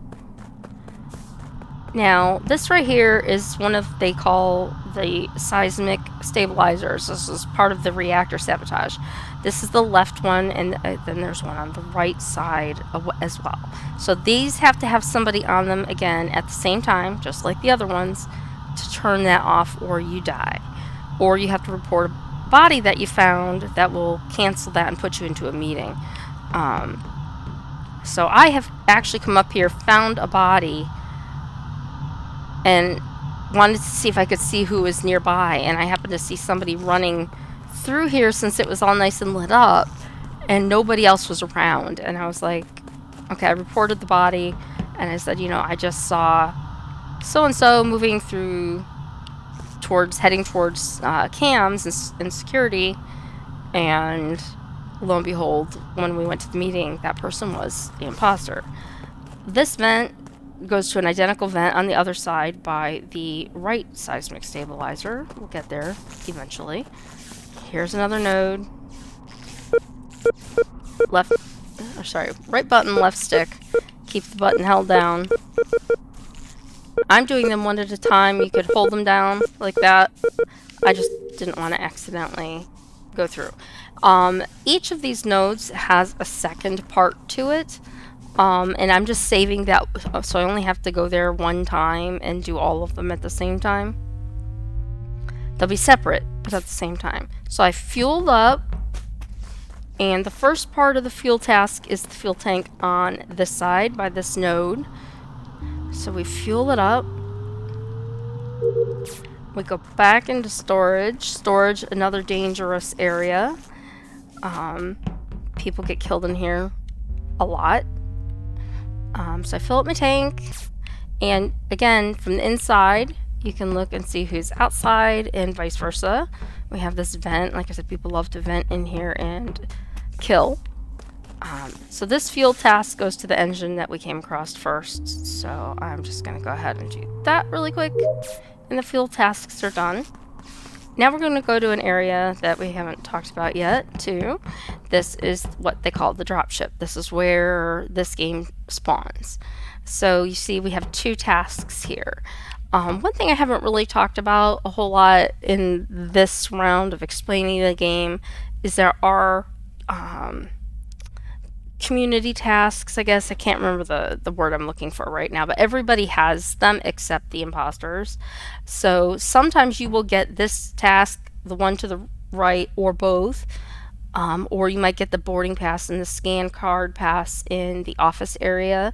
Now, this right here is one of, they call the seismic stabilizers. This is part of the reactor sabotage. This is the left one, and then there's one on the right side as well. So these have to have somebody on them again at the same time, just like the other ones, to turn that off, or you die. Or you have to report a body that you found that will cancel that and put you into a meeting. So I have actually come up here, found a body, and wanted to see if I could see who was nearby, and I happened to see somebody running through here since it was all nice and lit up, and nobody else was around. And I was like, okay, I reported the body, and I said, you know, I just saw so-and-so moving through heading towards cams and security, and lo and behold, when we went to the meeting, that person was the imposter. This vent goes to an identical vent on the other side by the right seismic stabilizer. We'll get there eventually. Here's another node. Right button, left stick. Keep the button held down. I'm doing them one at a time. You could hold them down like that. I just didn't want to accidentally go through. Each of these nodes has a second part to it. And I'm just saving that, so I only have to go there one time and do all of them at the same time. They'll be separate, but at the same time. So I fueled up, and the first part of the fuel task is the fuel tank on this side by this node. So we fuel it up. We go back into storage. Storage, another dangerous area. People get killed in here a lot. So I fill up my tank, and again, from the inside, you can look and see who's outside, and vice versa. We have this vent. Like I said, people love to vent in here and kill. So this fuel task goes to the engine that we came across first, so I'm just going to go ahead and do that really quick, and the fuel tasks are done. Now we're going to go to an area that we haven't talked about yet, too. This is what they call the dropship. This is where this game spawns. So you see we have two tasks here. One thing I haven't really talked about a whole lot in this round of explaining the game is there are community tasks, I guess. I can't remember the word I'm looking for right now, but everybody has them except the imposters. So sometimes you will get this task, the one to the right, or both, or you might get the boarding pass and the scan card pass in the office area.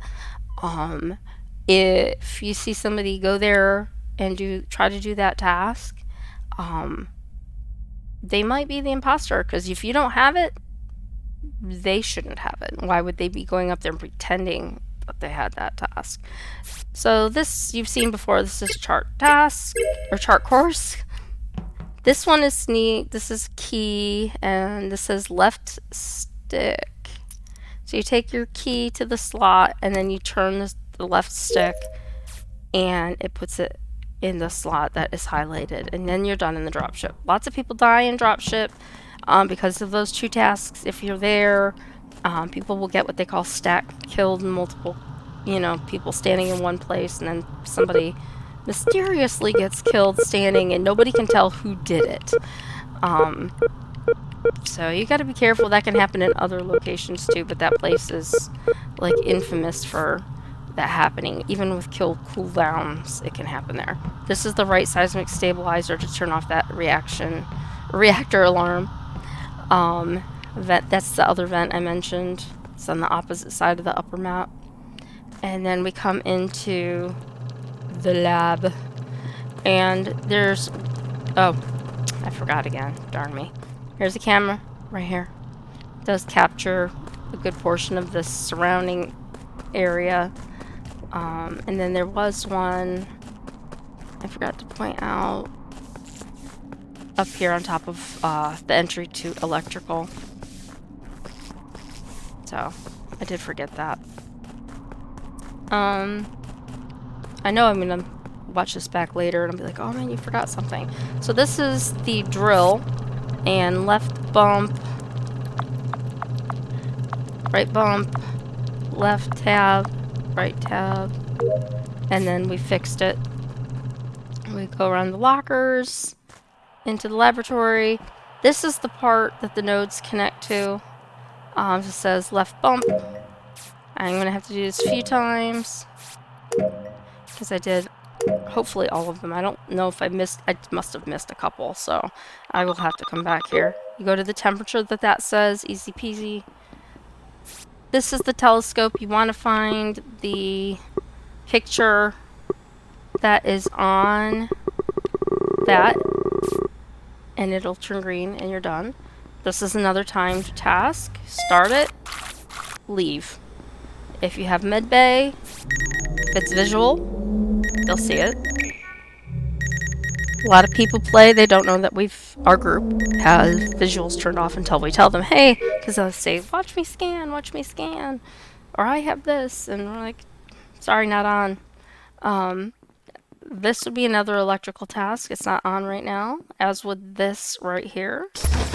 If you see somebody go there and try to do that task, they might be the imposter, because if you don't have it, they shouldn't have it. Why would they be going up there and pretending that they had that task? So this you've seen before. This is chart task, or chart course. This one is neat. This is key, and this says left stick. So you take your key to the slot, and then you turn the left stick, and it puts it in the slot that is highlighted, and then you're done in the dropship. Lots of people die in dropship. Because of those two tasks. If you're there, people will get what they call stack killed, multiple, people standing in one place, and then somebody mysteriously gets killed standing, and nobody can tell who did it. So you got to be careful. That can happen in other locations too, but that place is like infamous for that happening. Even with kill cooldowns, it can happen there. This is the right seismic stabilizer to turn off that reactor alarm. That's the other vent I mentioned. It's on the opposite side of the upper map. And then we come into the lab, and there's, oh, I forgot again, darn me. Here's a camera right here. It does capture a good portion of the surrounding area. And then there was one I forgot to point out up here on top of the entry to electrical. So I did forget that. I know I'm gonna watch this back later and I'll be like, oh man, you forgot something. So this is the drill, and left bump, right bump, left tab, right tab, and then we fixed it. We go around the lockers, into the laboratory. This is the part that the nodes connect to. It says left bump. I'm going to have to do this a few times, because I did hopefully all of them. I don't know if I must have missed a couple, so I will have to come back here. You go to the temperature that says, easy peasy. This is the telescope. You want to find the picture that is on that, and it'll turn green and you're done. This is another timed task. Start it, leave. If you have medbay, if it's visual, you'll see it. A lot of people play, they don't know that our group has visuals turned off until we tell them, hey, because they'll say, watch me scan, or I have this, and we're like, sorry, not on. This would be another electrical task. It's not on right now, as would this right here.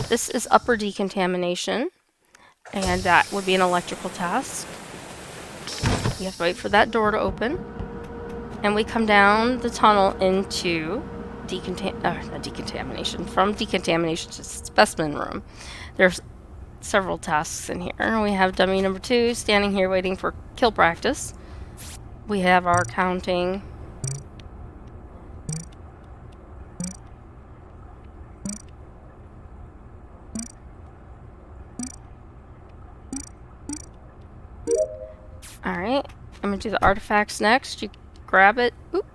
This is upper decontamination, and that would be an electrical task. You have to wait for that door to open, and we come down the tunnel into decontamination, from decontamination to specimen room. There's several tasks in here. We have dummy number 2 standing here waiting for kill practice. We have our counting. Alright, I'm going to do the artifacts next. You grab it. Oop.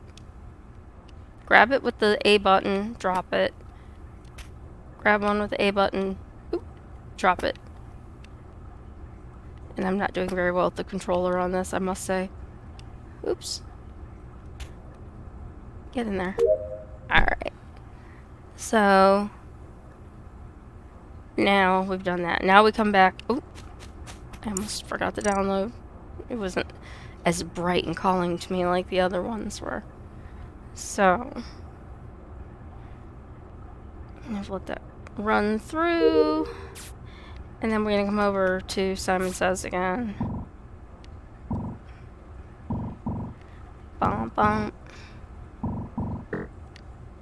Grab it with the A button, drop it. Grab one with the A button, oop, drop it. And I'm not doing very well with the controller on this, I must say. Oops. Get in there. Alright. So, now we've done that. Now we come back. Oop. I almost forgot to download. It wasn't as bright and calling to me like the other ones were. So, I've let that run through. And then we're going to come over to Simon Says again. Bump, bump.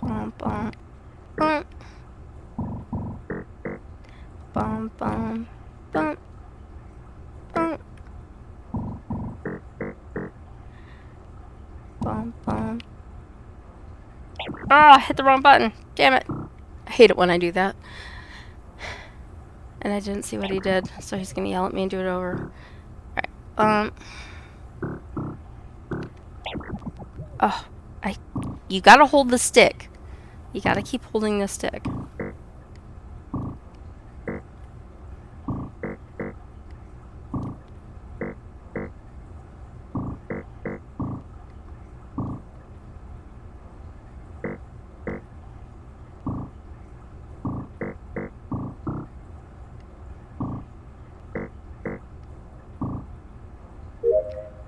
Bump, bump. Bump. Bump, bump. Bump. Bump. Bump, bump. Ah, I hit the wrong button. Damn it. I hate it when I do that. And I didn't see what he did, so he's gonna yell at me and do it over. Alright, oh, you gotta hold the stick. You gotta keep holding the stick.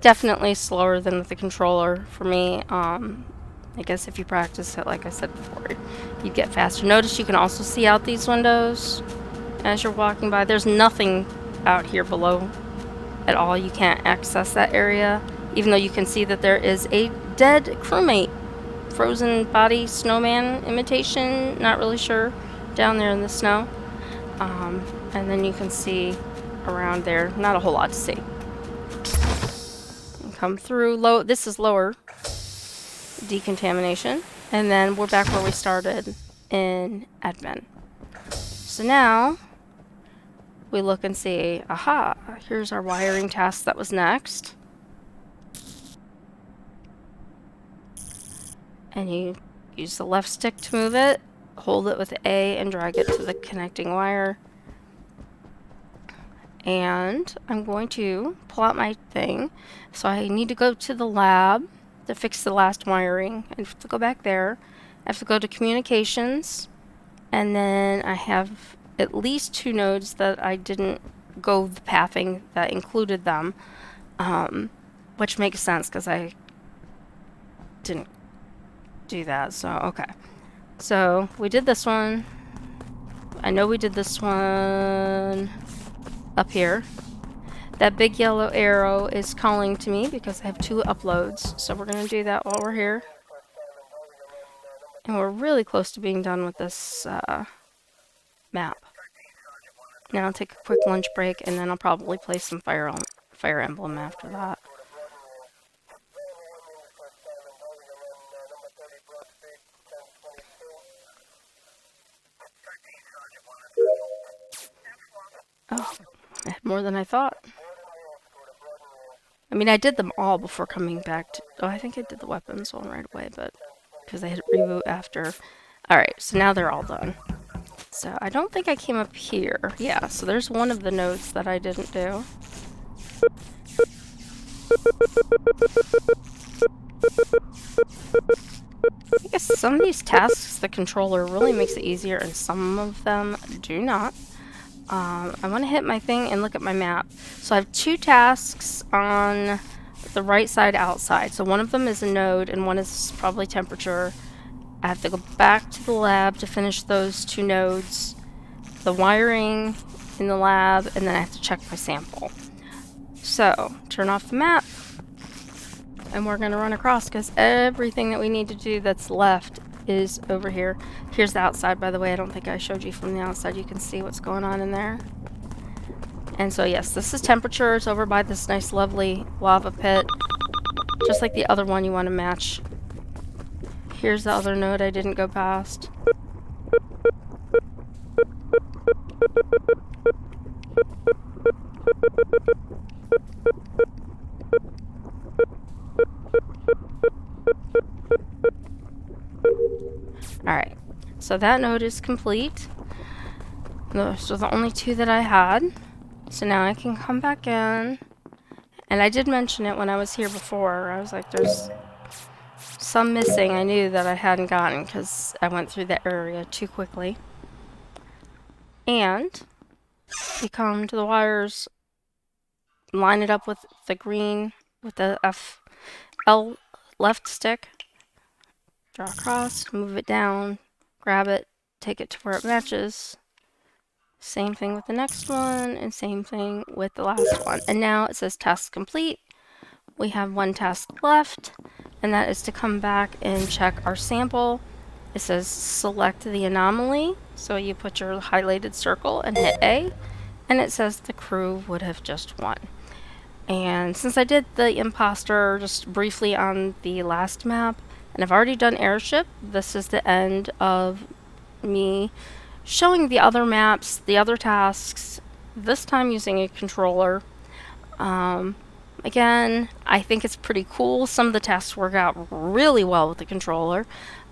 Definitely slower than with the controller for me. I guess if you practice it, like I said before, you get faster. Notice you can also see out these windows as you're walking by. There's nothing out here below at all. You can't access that area, even though you can see that there is a dead crewmate. Frozen body snowman imitation, not really sure, down there in the snow. And then you can see around there, not a whole lot to see. Come through low. This is lower decontamination, and then we're back where we started in admin. So now we look and see, aha, here's our wiring task that was next. And you use the left stick to move it, hold it with A and drag it to the connecting wire. And I'm going to pull out my thing. So I need to go to the lab to fix the last wiring. I have to go back there. I have to go to communications. And then I have at least 2 nodes that I didn't go the pathing that included them. Which makes sense because I didn't do that. So, okay. So we did this one. I know we did this one up here. That big yellow arrow is calling to me because I have 2 uploads. So we're going to do that while we're here. And we're really close to being done with this map. Now I'll take a quick lunch break, and then I'll probably play some Fire Emblem after that. Oh, I had more than I thought. I mean, I did them all before coming back to... Oh, I think I did the weapons one right away, but... because I hit reboot after. Alright, so now they're all done. So I don't think I came up here. Yeah, so there's one of the nodes that I didn't do. I guess some of these tasks the controller really makes it easier, and some of them do not. I want to hit my thing and look at my map. So I have 2 tasks on the right side outside. So one of them is a node and one is probably temperature. I have to go back to the lab to finish those 2 nodes, the wiring in the lab, and then I have to check my sample. So turn off the map, and we're going to run across because everything that we need to do that's left is over here. Here's the outside, by the way. I don't think I showed you from the outside. You can see what's going on in there. And so yes, this is temperature. It's over by this nice lovely lava pit. Just like the other one, you want to match. Here's the other node I didn't go past. Alright, so that node is complete. Those are the only 2 that I had. So now I can come back in. And I did mention it when I was here before. I was like, there's some missing I knew that I hadn't gotten because I went through that area too quickly. And you come to the wires, line it up with the green, with the L left stick. Draw across, move it down, grab it, take it to where it matches. Same thing with the next one, and same thing with the last one. And now it says task complete. We have 1 task left, and that is to come back and check our sample. It says select the anomaly, so you put your highlighted circle and hit A, and it says the crew would have just won. And since I did the imposter just briefly on the last map, and I've already done Airship, this is the end of me showing the other maps, the other tasks, this time using a controller. Again, I think it's pretty cool. Some of the tasks work out really well with the controller.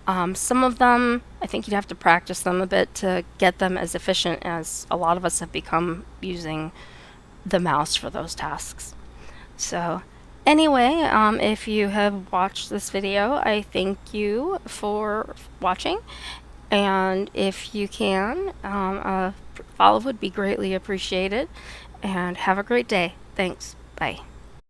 Some of them, I think you'd have to practice them a bit to get them as efficient as a lot of us have become using the mouse for those tasks. So anyway, if you have watched this video, I thank you for watching. And if you can, a follow would be greatly appreciated. And have a great day. Thanks. Bye.